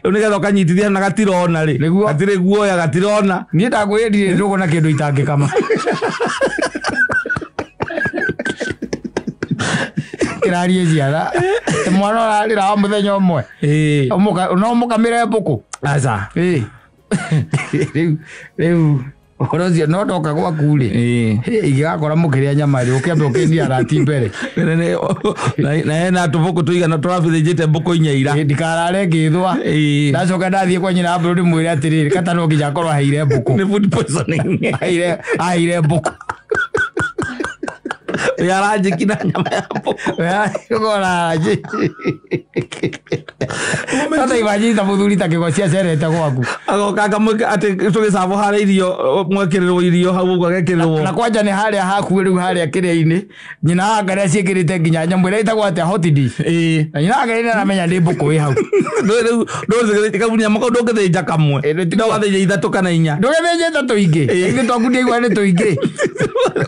rĩu nĩgetha ũkanyitithia na gatirona rĩ gatirĩ guoya gatirona niĩ ndakwĩrire ndũgona kĩndũ itangĩkama kirarie ciana mwana ararira wa muthenya umwe no mukamire Mbuku aca riu orocio no ndoka gwaku ri igakora mukiria nyama ri ukiambe ukindia rati mbere na ena tubuku tuigana turabithijite Mbuku inyaira ndikarare ngithwa ndacoka ndathie kwa nyina mburu ndimwire atiriri Kata no nginya korwo haire Mbuku ni food poisoning haire Mbuku yarajikina nyama ya Mbuku gora Kata imagine muthuri ta kigocia cerete gwaku agoka mweka ati tugicabo hare irio mwekererwo irio hau ugo gekererwo na kwanja ni haria haku riu haria kiria-ini nyina angare ciekirite nginya nyamu ira itagwo atia hot dish na nyina angare ni aramenya ndi Mbuku wi hau riu kabunia mako ndũngĩthĩnja kamwe ndũgathĩnja ithatũ kana inya ndũgĩthĩnja ithatũ ingĩ ingĩ twaku ndiaigua nĩ tũingĩ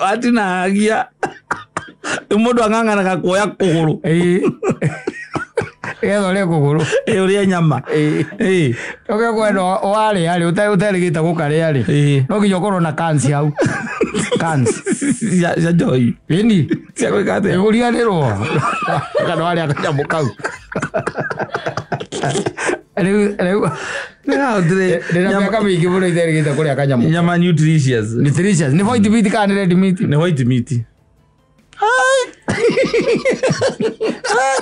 atinagia mundu ang'ang'anaga kuoya kũgũrũ ethore kũgũrũ ũrĩa nyama oke kwenda warĩa rĩ ũterĩgĩte gũkarĩa rĩ no nginya ũkorwo na kansi hau kansi cia njohi ĩni cia gwĩka atĩa ũriganĩrwo kana warĩa kanyamũ kau rĩu ndĩna mĩaka mĩingĩ mũno iterĩgĩte kũrĩa kanyamũ nyama nutritious nĩ white meat kana nĩ red meat nĩ white meat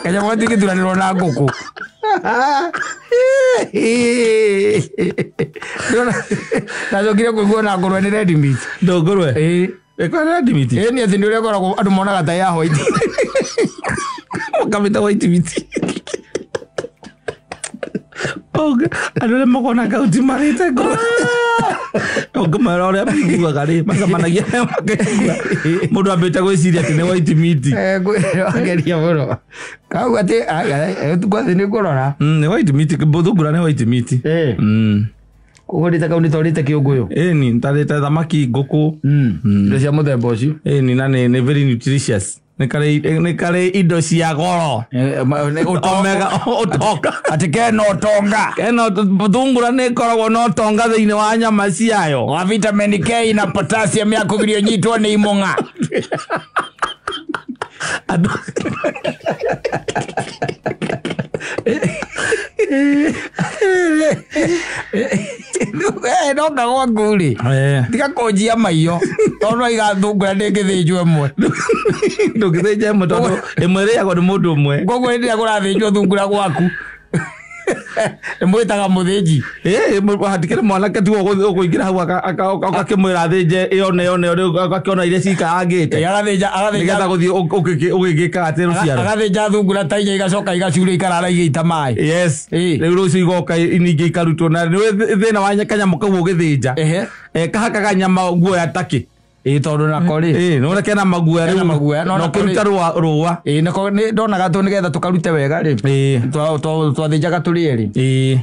kanyamũ gatingĩturanĩrwo na ngũkũ ndacokire kũigua na ngũrwe nĩ red meat ngũrwe ĩkorwo red meat ĩni atĩ nĩ ũrĩa koragwo andũ monaga ta ya white makamĩta white meat Andå makona kauti marite ngo ngomara å rä a miguaga rä macamanagia må ndå ambä te gwä ciria atä nä white meat ageria må no kau atä tukwathä nä kå rora nä white meat thungura nä white meat koguo rä te kau nä twarä te kä å ngå yå ni ntarä te thamaki ngå kå indo cia må themba å cio ni na nä very nutritious nä karä indo cia goro atä kena å tonga thungura nä koragwo na å tonga thä inä wa nyama ciayo wa vitamin K na potassium ya kå girio nyitwo nä imång'a no kagwa nguri tiga kũnjia maiyo tondũ igathungura ndĩngĩthĩnjwo ĩmwe ndũngĩthĩnja ĩmwe tondũ ĩmwe ĩrĩagwo nĩ mũndũ ũmwe koguo hĩndĩ ĩrĩa kũrathĩnjwo thungura gwaku mwĩtaga mũthĩnji hatikĩrĩ mwanake tiga ũkũingĩra hau agakĩmwĩra thĩnje yone agakĩona iria cikarangĩte nĩgetha gũthiĩ ũgĩgĩkaga atĩ rũciaro agathĩnja thungura ta inya igacoka igaciura ikarara igĩita maĩ rĩu rũciũ igoka ningĩ ikarutwo na thĩna wa kanyamũ kau ũgĩthĩnja kahakaga nyama guoya takĩ tondũ nako rĩ nĩ kena maguoya rĩu no kĩruta rũa ndonaga tũ nĩgetha tũkarute wega rĩ twathĩnjaga tũrĩ erĩ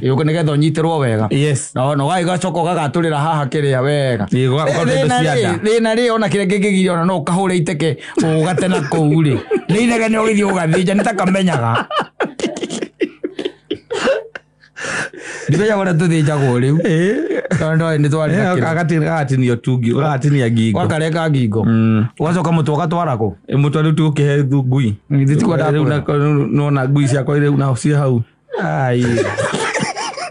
nĩgetha ũnyitĩrwo wega na ũgagacoka ũgagatũrĩra haha kĩrĩa wega thĩna rĩ ona kĩrĩa kĩngĩgiria ona no ũkahũre iteke ũgate na kũu rĩ nĩ inegene ũgĩthiĩ ũgathĩnja nĩ takamenyaga ndimenya ũrĩa tũthĩnjagwo rĩu agatinio tungi ũgatinia ngingo wakarenga ngingo ũgacoka mũtwe ũgatwara kũ mũtwe rĩu tũkĩhe ngui nona ngui ciakwa rĩu na ciĩ hau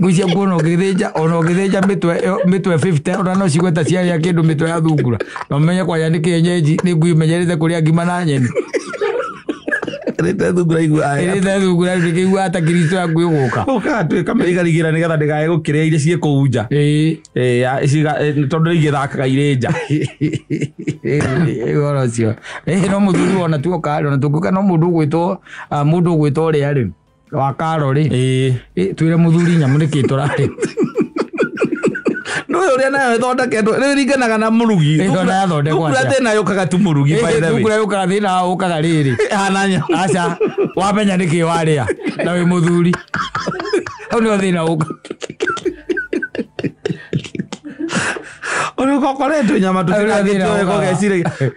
ngui ciaku ona ũgĩthĩnja mĩtwe 50 ona no cigweta ciarĩa kĩndũ mĩtwe ya thungura na ũmenye kwanja nĩ kĩenyenji nĩ ngui menyerete kũrĩa ngima na nyeni rĩte thungura thungura ndĩkĩiguaga ta Kristo ya ngui gũka ũkatuĩka mĩrigarigĩra nĩgetha ndĩgae gũkĩrĩa iria ciĩ kũu nja tondũ igĩthakaga irĩ nja ũhoro ũcio no mũthuri ona tuoka ona tũngĩũka no mũndũ ũgwĩtwo ũrĩa rĩ wa Karo rĩ twĩre mũthuri nyamũ nĩkĩ tũrarĩ no ũrĩa nayo ĩthondeketwo rĩu ringanaga na mũrugi thungura thĩna yũkaga tu mũrugi thungura yũkaga thĩna ũkaga rĩrĩ aca wamenya nĩkĩ warĩa na wĩ mũthuri hau nĩo thĩna ũka ũkoretwo nyama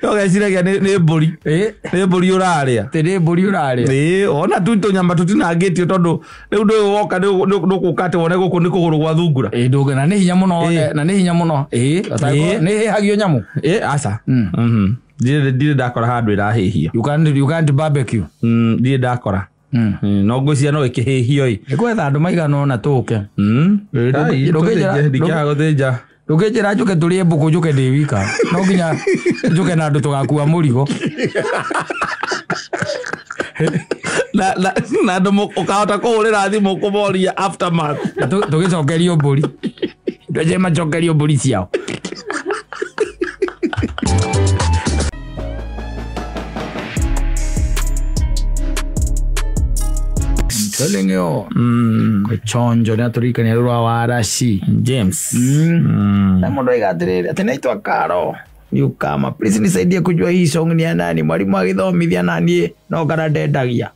tũgeciragia nĩ mbũri ũrarĩa nĩ mbũri ũrarĩa ona tu tũnyama tũtinangĩtio tondũ rĩu ndũyũ woka ndũkũka atĩ wone gũkũ nĩ kũgũrũ gwa thungura na nĩ hinya mũno nĩ hĩhagio nyamũ aca ndirĩ ndakora handũ ĩrahĩhio you can't barbecue ndirĩ ndakora no ngwĩciria no ĩkĩhĩhio nĩ gwetha andũ maigana ona tũke ndingĩaga gũthĩnja ndũngĩnjĩra njũke tũrĩe mbũkũ njũke ndĩ wika no nginya njũke na andũ tũgakua mũrigo na andũ ũkahota kũhũrĩra thimũ kũmoria aftermath tũgĩcokerio mbũri ndwenje macokerio mbũri ciao telling you chonjo na turikania rwa warashi James na mũndũ aigatirĩre atĩ naitwa Karo Newcomer please nisaidie kujua hii song ni ya nani mwalimu agithomithia nani no kana ndendagia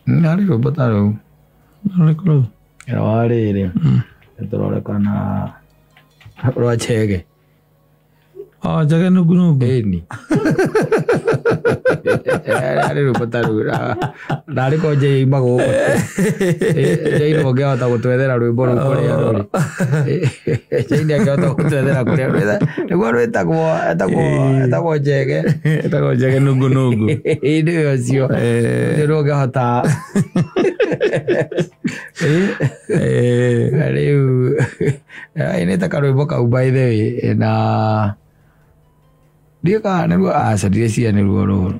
nari robota ro rĩrĩ tũrorekana rwa chege Chege nungu eni ari robota ro ndari ko je imago je ino ngehota gũtwethera rwĩmbo rũu kũrĩa rũrĩ je ino ngehota gũtwethera kũrĩa rũrĩ nĩguo rwĩtagwo Chege nungu nĩ ũcio nĩruo ngehota rĩu nĩ ta karwĩmbo kau by the way na ndiĩka nĩruo aca ndirĩciria nĩruo rũrũ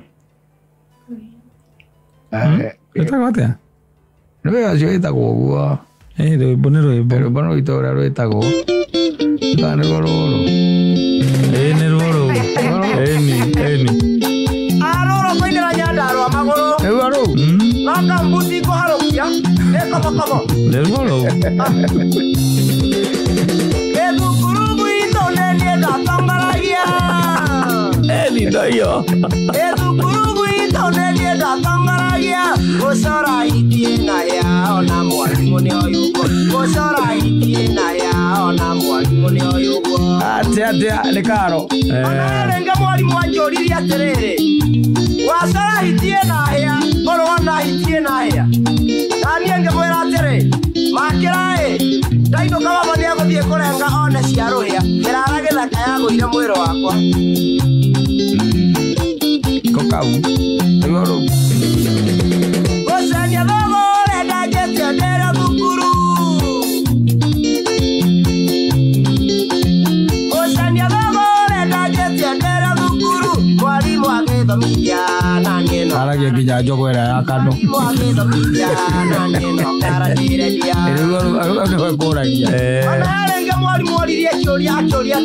ĩtagwo atĩa nĩwe acio ĩtagwo ũguo rwĩmbo nĩ rwĩmbo no rwitũ ũrĩa rwĩtagwo kana nĩruo rũrũ nĩruo rũu eni arũrũ kũinĩra Nyandarũa magũrũ nĩruo rũu no kambuti kũharũkia Nervolo. Edukuru ito nene datangaragia. Eli doyo. Edukuru ito nene datangaragia. Osora itiena ya ona mwalimu ni oyuko. Osora itiena ya ona mwalimu ni oyuko. Ate lekaro. Ana mwalimu wanjori ya terere. Wasara itiena ya. Oro wana itiena ya. Tani ngemwera tere. Makirae. Daino kama bani yako thie kurenga one ciaruhia. Kirarage na kayago ire mwiro wakwa. Kokau. Ngoro. Osanya dogo renda gete ndera thukuru. Osanya dogo renda gete ndera thukuru. Mwalimu agithomithia na ngeno. Arage nginya njogwera ya kano. Mwalimu agithomithia na ngeno karanire dia. Ero koragia. Ona renge mwalimu oririe kioria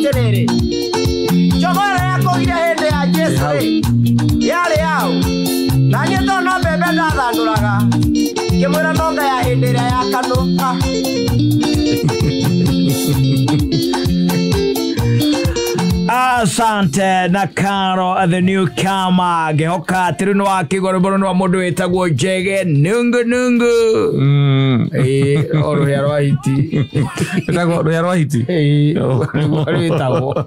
terere. Njogwera yako ire hende ya Jesu. Yale yao. Na nyeto no bebe ndathanduraga. Kimwira nonga ya hindira ya kano. Asante Nakaro, the newcomer. Gehoka tirino akigoro bono wa mundu wetagwo Jege nungu. Oro ya rohiti. Etagwo oro ya rohiti. Oro wetagwo.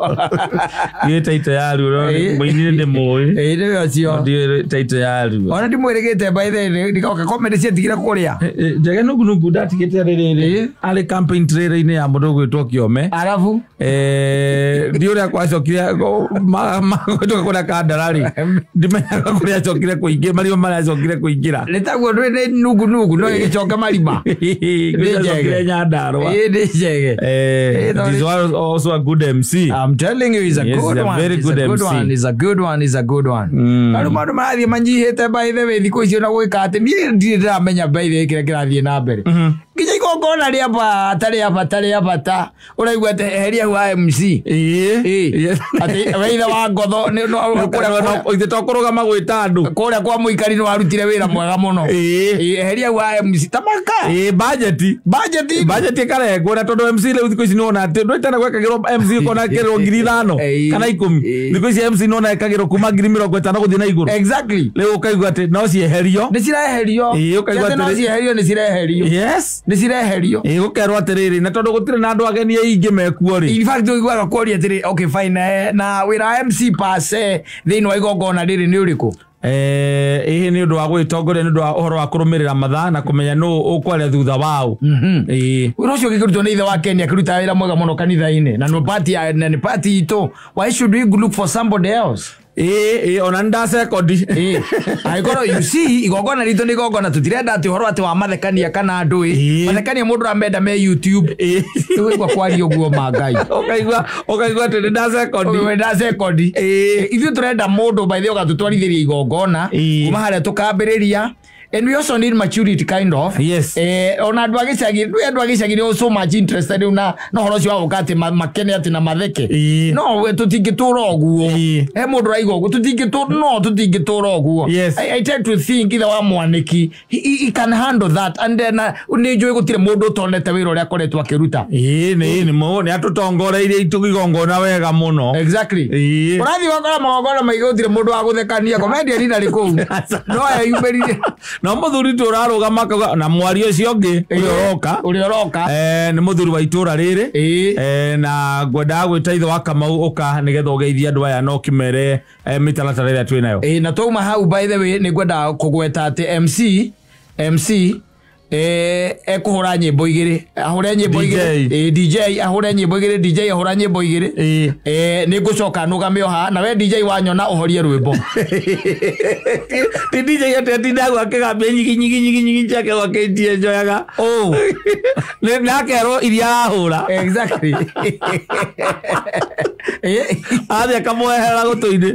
Ye taito yaru ro mwinire ndemoi. Ndio acio. Ndio taito yaru. Ona ndimweregete by the way ndikoka comment cia tigira kuria. Jege nungu ndatigete rere. Ale campaign trailer ine ya mundu gwitwo Kiome. Arafu ndio ria kwacokire gwitoka kuna kandarari. Ndimenyaga kuria acokire kuingira mario mara acokire kuingira. Letagwo ndwe nungu no igicoka marima. Ndijege nyandarwa. Ndijege. This was also a good MC. I'm telling you, he's a good one. Very good MC. He's a good one. Maru marathi manjihete by the way thiko icio na gwika ati ni ndiramenya by the way kirathie na mbere. Nginya igongona ria tari abata uraigua ati heria wa MC. Ati weitha wa ngotho no ithe tokuruga gwita andu kuria kwa muikari no arutire wira mwega muno. Heria wa MC tamaka. Budget karengwo na tondu MC leu thiko ici nona ati ndwitana gwekagirwo MC kona kirwo 5,000 kana 10 thiko ici MC nona ekagirwo kuma 50,000 guthii na iguru. Exactly. Leu ukaigua ati no cieherio. Ni cireherio. Ukaigua ati no cieherio ni cireherio. Yes. Ni cireherio. Gukerwo atiriri na tondu gutire na andu ageni aingi mekuo ri. In fact uigwaga kuoria atiri okay fine na wira MC passe thini wa igongona riri ni uriku. Ni undu wa gwitongoria ni undu wa uhoro wa kurumirira mathaa na kumenya no ukwaria thutha wao. Wira ucio gikirutwo ni ithe wa Kenya kiruta wira mwega muno kanitha-ini na no party ito. Why should we look for somebody else? Ona nda second. Aigoro you see igongona rito ni igongona tutirenda ati uhoro ati wa mathekania kana ndui. Mathekania mundu amenda me YouTube. Tuigwa kwari uguo mangai. Ukaigwa ati nda second. Ithu turenda mundu by the way gatutwarithiria igongona kuma haria tukambiriria. And we also need maturity kind of. Yes. Ona andu agicagi ni so much interested na no horo cio wakati makene ati na matheke. No we tutingitura oguo. Mundu raigo oguo tutingitura oguo. I tend to think either wa mwaniki he can handle that and then ni njui gutire mundu tonete wira uria akoretwo akiruta. Ni mo ni atutongoreirie itugigongona wega muno. Exactly. Urathi wakora magongona maigå gutire mundu wa guthekania komedia ni ndari kuu. No ayumberire no muthuri tu rarugama na mwari ucio ungi urioroka ni muthuri wa itura riri na ngwenda gwita ithe wa Kamau uka nigetha ugeithia andu aya no kimere mitaratara ria twinayo na twauma hau by the way ni ngwenda kugweta ati MC ekuhura nyimbo igiri ahure nyimbo igiri DJ ahure nyimbo igiri DJ ahura nyimbo igiri ni ngucoka nugame oha na we DJ wanyona uhorie rwimbo ti DJ ati ndagu akigambia nyigi chake waketie njoyaga ni nakero iria ahura exactly athia kamwehera gutuini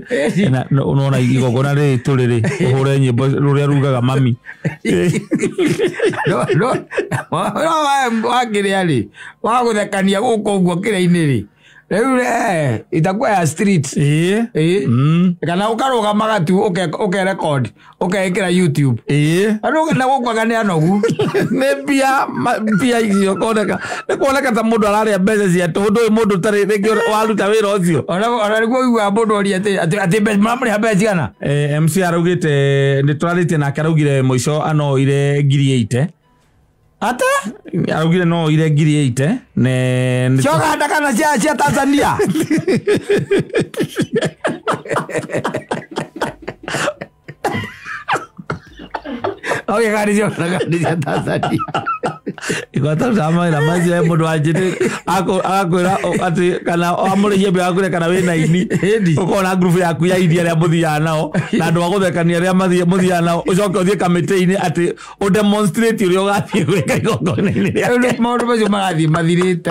na unaona igogona ri turiri uhure nyimbo ruria rugaga mami no wakiri ali waguthekania guko uguo kire-ini ri itakuwa ya street kana ukaruga magatu okay record okay ikira YouTube ano na gukwaga ni anogu ne pia hiyo koneka ta mundu arari mbeca cia tundu mundu tari rege waruta wira ucio ona riguo igwa mundu ori ati mamuri habe Ciana M.C.A arugite ni twarite na karugire muico ano ire ngiri 8 ata arugire no ire ngiri 8 ne choga ndakana cia Tanzania oke gari cia Tanzania igota sama ila maji ya mundu ajite akwira ati kana amuri yebe akure kana we na ini ukona group yaku ya idia ya muthia nao na ndu aguthekania ria muthia nao ucoke uthie kamite-ini ati u demonstrate uri ugathie gwika igongona-ini ria maundu macio marathie mathirite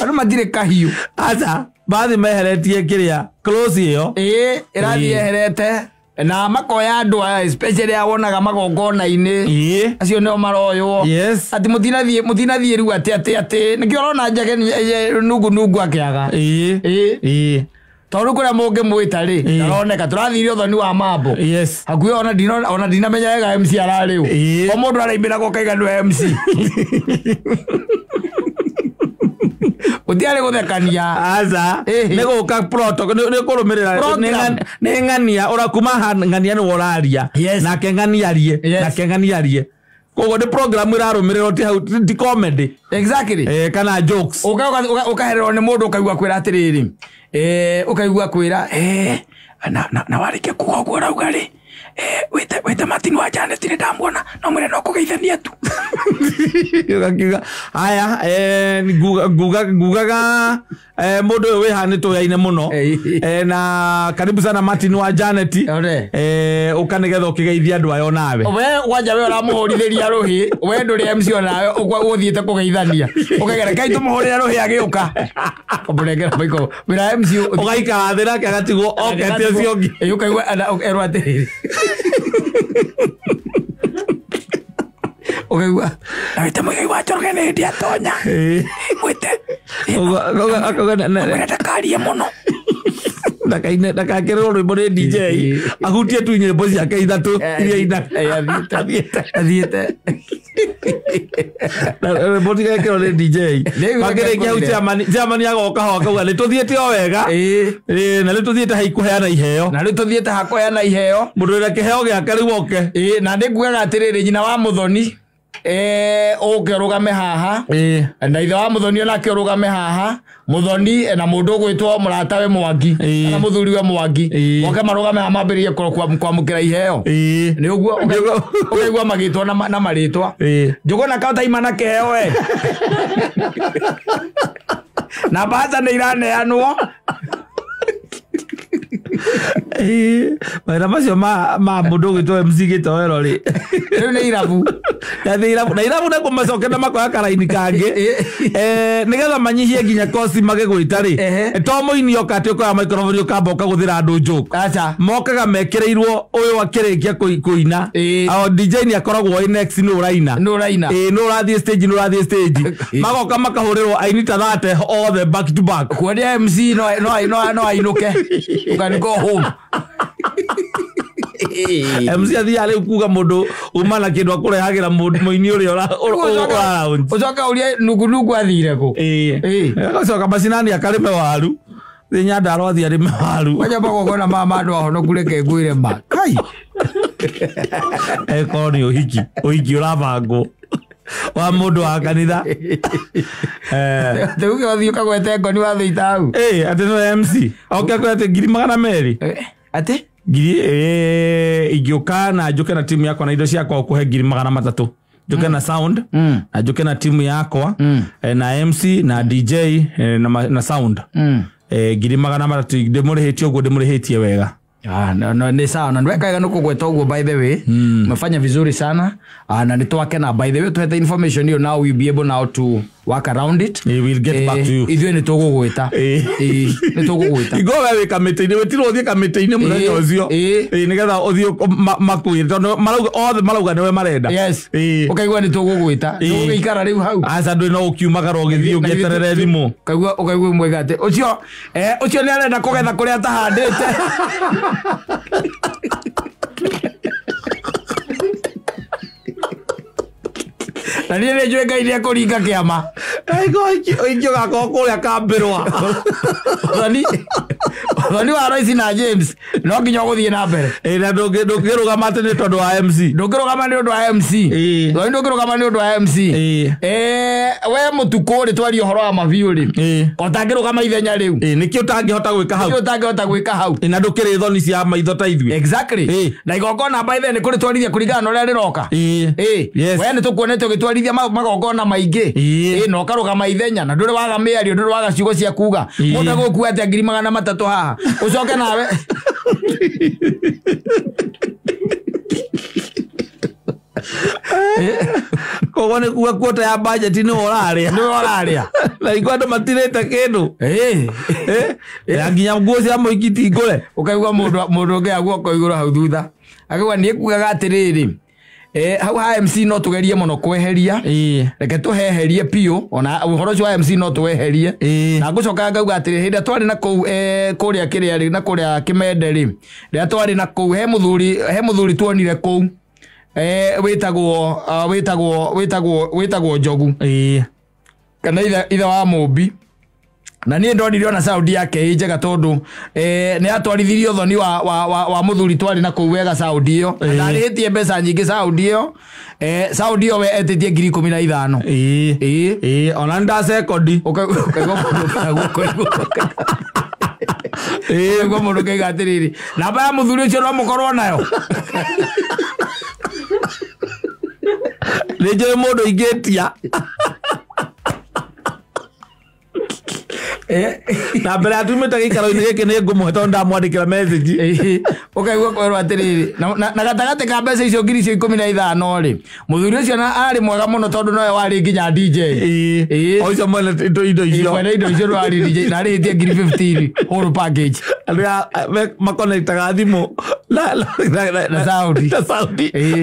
andu mathire kahiu aca bathi meheretie kiria close iyo irathie eherete na makoya andu especially awonaga magongona-ini acio nio maroywo ati mutinathie riu ati nikio urona njage nungu akiaga tondu kuria mungi mwita ri aroneka turathire uthoni wa mambo hakuhi ona ndinamenya wega M.C.A arariu o mundu araimbira go kaiga ndu MC utiare guthekania aza nego ka protocol ne kurumirira ne ngania ora kuma ngania ni woraria na kengania kogo de program irarumirira ti comedy exactly kana jokes ukaherero ni mundu ukaigua kwira atiriri ukaigua kwira na warike kugo rauga ri wete Martin wa Janet ni ndamwona no mwire no kugeithania tu ukakiga aya gugaga mundu we hanito yaine muno na karibu sana Martin wa Janet ukanigetha ukigeithia andu ayo nawe we wanja we uramuhorithiria ruhi we nduri MC nawe uthiete kugeithania ukagera kai tumuhorira ruhi agiuka kumurengera maiko wira MC ugaikara thira kagatigwo okete ciongi ukaigua erwa atiriri ukaigua nawite mugai wa jorgene ndia tonya wite ndakarie muno ndakakirwo rwimbo ni DJ ahutie tu nyimbo ciake ithatu iria ina athiete rwimbo tigekirwo ni DJ makirikia Germany agoka ho akauga ni tuthiete o wega na ni tuthiete haikuheana iheo mundu ira kiheo giake riu oke na ndikugaga atiriri nyina wa muthoni oke rugame haha na ithe wa muthoni ona ke rugame haha muthoni na mundu gwitwo muratawe Mwangi na muthuri we Mwangi oke marugame amambirie kwamukira iheo ni uguo ukaigua magitwo na maritwa njuguna kauta imana keheo we na baza ni iraneanwo maira macio ma mundu gwitwo MC gitoero ri riu ni irabu na irabu na kumacoke na makoya karaini kangi nigetha manyihie nginya kosi magigwita ri to muini okati ukoya microphone ukamboka guthira andu joke mokaga mekireirwo uyu akirikia kuina au DJ ni akoragwo next no uraina no urathie stage magoka makahurirwo aini ta thate all the back to back kuonia MC no ainuke ukani go home MC athi ari kuga mundu umana kindu akurehagira muini uri ora ucoka uria nungu athire ku agacoka macinani akarime waru thinya ndaro athi arime waru waja bagogona mama andu ahono kureke ngwire ma kai ekoni uhiki urabangwo wa mundu wa kanitha tuge othio kagwete ngoni wa thita au ati no MC oke kwete 200 ati igiuka na njuke na timu yako na indo ciakwa ukuhe 300 njuke na sound na njuke na timu yakwa na MC na DJ na sound 300 ndimurihitie uguo ndimurihitie wega no ni sawa na ndweka no kugweta uguo by the way umefanya vizuri sana na nitwake na by the way tuhete information hiyo now we be able now to work around it. We'll get back to you. Ithuĩ nĩ tũgũgwĩta. Nĩ tũgũgwĩta. Igo wewe kamĩtĩ-inĩ wĩtirwo ũthiĩ kamĩtĩ-inĩ mũthenya ũcio. Nĩgetha ũthiĩ makwĩre tondũ marauga nĩwe marenda. Yes. Ũkaigua nĩ tũgũgwĩta. Tũgũikara rĩu hau. Aca ndũrĩ no ũkiumagara ũgĩthiĩ ũgĩeterere thimũ. Ũkaigua mwega atĩ ũcio nĩ arenda kũgetha kũrĩa atahandĩte. Na niĩ nĩ njũĩ Ngai nĩekũringa kĩama. Ingĩgakorwo kũrĩa kambĩrwa. Thoni wa Royce na James no nginya ũgũthiĩ na mbere. Na ndũngĩrũgama atĩ nĩ tondũ wa MC. Ndũngĩrũgama nĩ ũndũ wa MC. Thoni ndũngĩrũgama nĩ ũndũ wa MC. We mũtukũ rĩ twaria ũhoro wa mabiũ rĩ. Ũtangĩrũgama ithenya rĩu. Nĩkĩo ũtangĩhota gwĩka hau. Nĩkĩo ũtangĩhota gwĩka hau. Na ndũkĩrĩ thoni cia maitho ta ithuĩ. Exactly. Na igongona by then nĩ kũrĩ twarithia kũringana na ũrĩa rĩroka. We nĩ tũkuonete ũgĩtwarithia magongona maingĩ. Na ũkarũgama ithenya na ndũrĩ waga mĩario ndũrĩ waga ciugo cia kuga. Mũndũ agũkua atĩ ngiri 300 haha. Ucoke nawe. Koguo nĩ kuga kuota ya budget nĩ ũrarĩa. Na ikwandũ matirĩte kĩndũ. Ya nginya nguo cia mũikiti ngũre. Ũkaigua mũndũ ũngĩ aguoko igũrũ hau thutha. Akauga nĩ kugaga atĩrĩrĩ. Hau ha MC no tũgerie mũno kweheria. Reke tũheherie piũ ona ũhoro ũcio wa MC no tũweherie. Na ngũcoka ngauga atĩrĩ hĩndĩ twarĩ na kũu kũrĩa kĩrĩa rĩ na kũrĩa Kĩmende rĩ. Rĩrĩa twarĩ na kũu he mũthuri tuonire kũu. Wĩtagwo Njogu. Kana ithe wa Mũmbi. Na niĩ ndonire ona Saudi yake njega tondũ nĩ atwarithirio thoni wa mũthuri twarĩ na kũu wega Saudi ĩyo. Na arĩhĩtie mbeca nyingĩ Saudi ĩyo. Saudi ĩyo we etĩtie 15,000. Ona ndacekondi. Ũkaigua mũndũ kaiga atĩrĩrĩ. Namba ya mũthuri ũcio no mũkorwo nayo. Nĩ njũĩ mũndũ ingĩtia. Na mbere atumĩte gĩikaro-inĩ gĩkĩ nĩ ngũmũhe tondũ ndamwandĩkĩra message. Ũkaigua kwĩrwo atĩrĩrĩ na gatagatĩ ka mbeca icio 15,000 rĩ mũthuri ũcio arĩ mwega mũno tondũ nowe warĩ nginya DJ. Ũcio mwene indo icio. Mwene indo icio warĩ DJ na arĩhĩtie 15,000 whole package. Arĩa makonektaga thimũ na Saudi.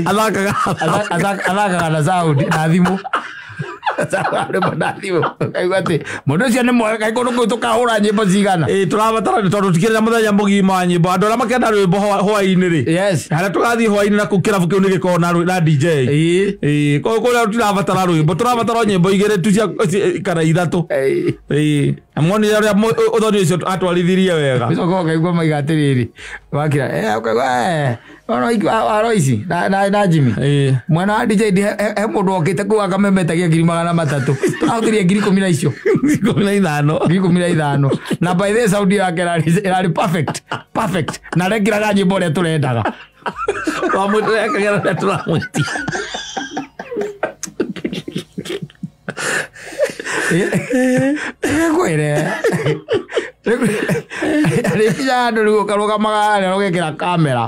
Athakaga na Saudi na thimũ. Mũndũ ũcio nĩ mwega kaĩ kũndũ kũu tũkahũra nyĩmbo cigana. Tũrabatara tondũ tukĩrĩa mũthenya mũgima wa nyĩmbo andũ arĩa makenda rwĩmbo hwaĩ-inĩ rĩ. Harĩa tũgathiĩ hwaĩ-inĩ na kũu kĩrabu kĩu nĩ gĩkoragwo na DJ. Koguo kũrĩa tũrabatara rwĩmbo tũrabatara nyĩmbo igĩrĩ tu kana ithatũ. Amwonire ũrĩa ũthoni ũcio atwarithirie wega. Ũcoka ũkaigua maiga atĩrĩrĩ wakira ũkaigua wa Royce na Jimmy. Mwana wa DJ he mũndũ okĩte kũu akamemetagia 300,000. Tũrahũthĩria 10,000 icio. 15,000. Na by the Saudi yake ĩrarĩ perfect. Na rekĩraga nyĩmbo ũrĩa tũrendaga. Wa mũndũ rekagĩra ũrĩa tũramwĩtia. Kwere. Rĩkinya andũ rĩu ũkarũgamaga harĩa ũgekĩra kamera.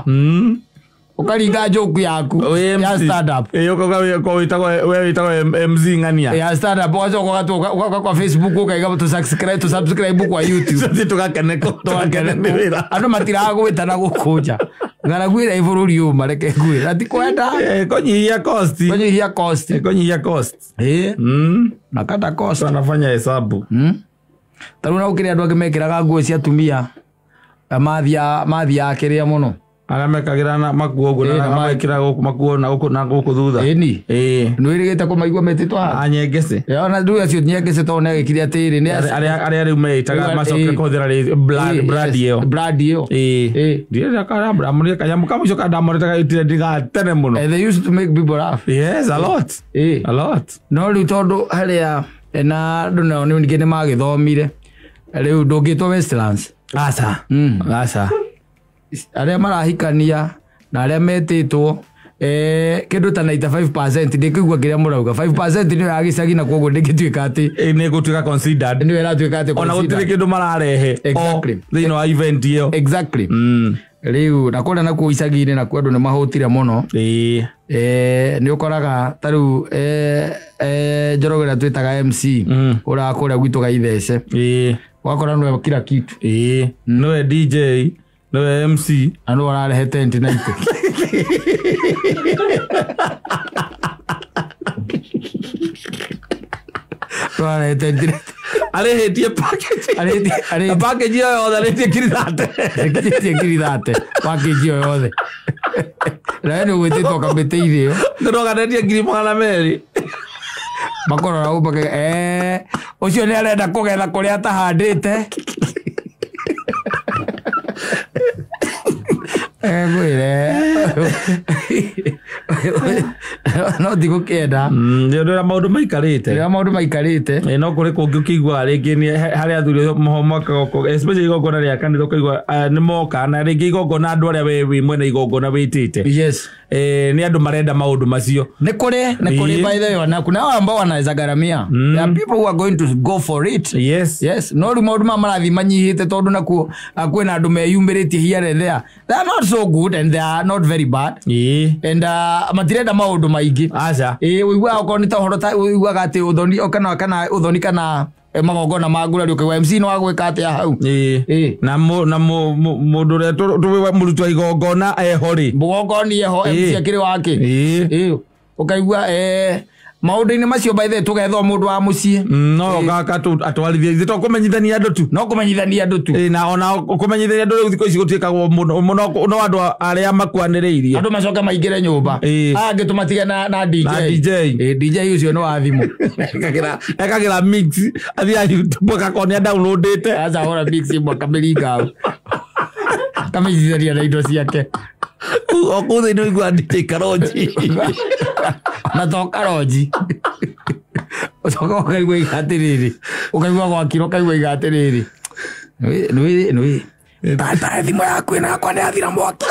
Ukaringa joke yaku ya stand up. Wĩtagwo MC ng'ania. Ya stand up wacoka kwa Facebook ukaiga subscribe kwa YouTube. Tugakeneka. Andũ matiraga gwĩtana gũkũnja. Ngaraguĩra ibũrũri ũma reke ngwĩra. Ati kwenda. Kũnyihia cost. Na kata cost anafanya hesabu. Tarũ na ũkĩrĩ andũ angĩ mekĩraga nguo cia atumia. Mathia akĩrĩa mũno. Arĩa mekagĩra na makuo ũguo na magekĩra makuo na gũkũ thutha. Nĩ wĩrĩgĩte kũmaigua metĩtwo haha. Nyengece. Ona nduga cio nyengece tondũ nĩagĩkire atĩrĩ arĩa rĩu meitaga macoke kũhũthĩra brand ĩyo. Ndirenda karamũrĩa kanyamũ kamũico kandamũrĩtaga itire ndigatene mũno. They used to make people laugh. Yes, a lot. No rĩu tondũ harĩa na andũ nao ningĩ nĩ magĩthomire. Rĩu ndũngĩtwo Westlands. Aca. Arĩa marahikania na arĩa metĩtwo kĩndũ ta 95% ndĩkĩigua kĩrĩa mũrauga 5% nĩyo ya gĩcagi na koguo ndĩngĩtuĩka atĩ nĩ gũtuĩka considered nĩyo ĩratuĩka atĩ ona gũtirĩ kĩndũ mararehe thĩinĩ wa event ĩyo. Exactly. riu na kule na ku icagi-ini na kwendu ni mahutire muno ni ukoraga taru Njoroge twitaga MC ura kule gwitu gaithece wakora no kila kitu no DJ no MC anu wararehe tent na ite wararehe tent arehetie package package yo arehetie kiridate package yo yothe na ni gwititwo kamite irio ndoganetie ngiri magana meri makorora ubake ucio ni arenda kugetha kuria atahandite gwire no digo kenda ndira maundu maikarite no kuri kungi ukigwa ringi ni hari athuri mohomaka goko especially goko na ria kanitho kaigwa ni moka na ringi goko na andu aria we mwena igoko na witite ni andu marenda maundu macio ni kuri by the way na kuna ambao wanaweza garamia there are people who are going to go for it yes no maundu marathi manyihite tondu nakuo kwina andu meyumbiritie here and there they are not so good and they are not very bad and matirenda maundu maingi acha wigwa ukonita horo ta wigwa gati uthoni kana uthoni kana magongona magurari ukigwa MC no agwika atia hau na mundu re tuwe murutwa igongona ehori mugongoni eho MC akiri wake ukaigwa maundu-ini macio by the way tugethwo mundu wa mucii no gaka atwarithia ithe to kumenyithania andu tu na ona kumenyithania andu thiko ici gutikagwo muno no andu aria makwaniriirie andu macoka maingire nyumba angi tumatiga na DJ ucio no athimu ekagira mix athia YouTube akakoni downloadite aza hora mix mwaka miringa kamithithania na indo ciake okuthe no igwa DJ Karoji na to Karoji ucoka ukaigua igatiriri ukaigua gwakiro ukaigua igatiriri nui tata thimu yaku ina yakwa ni athira mwaki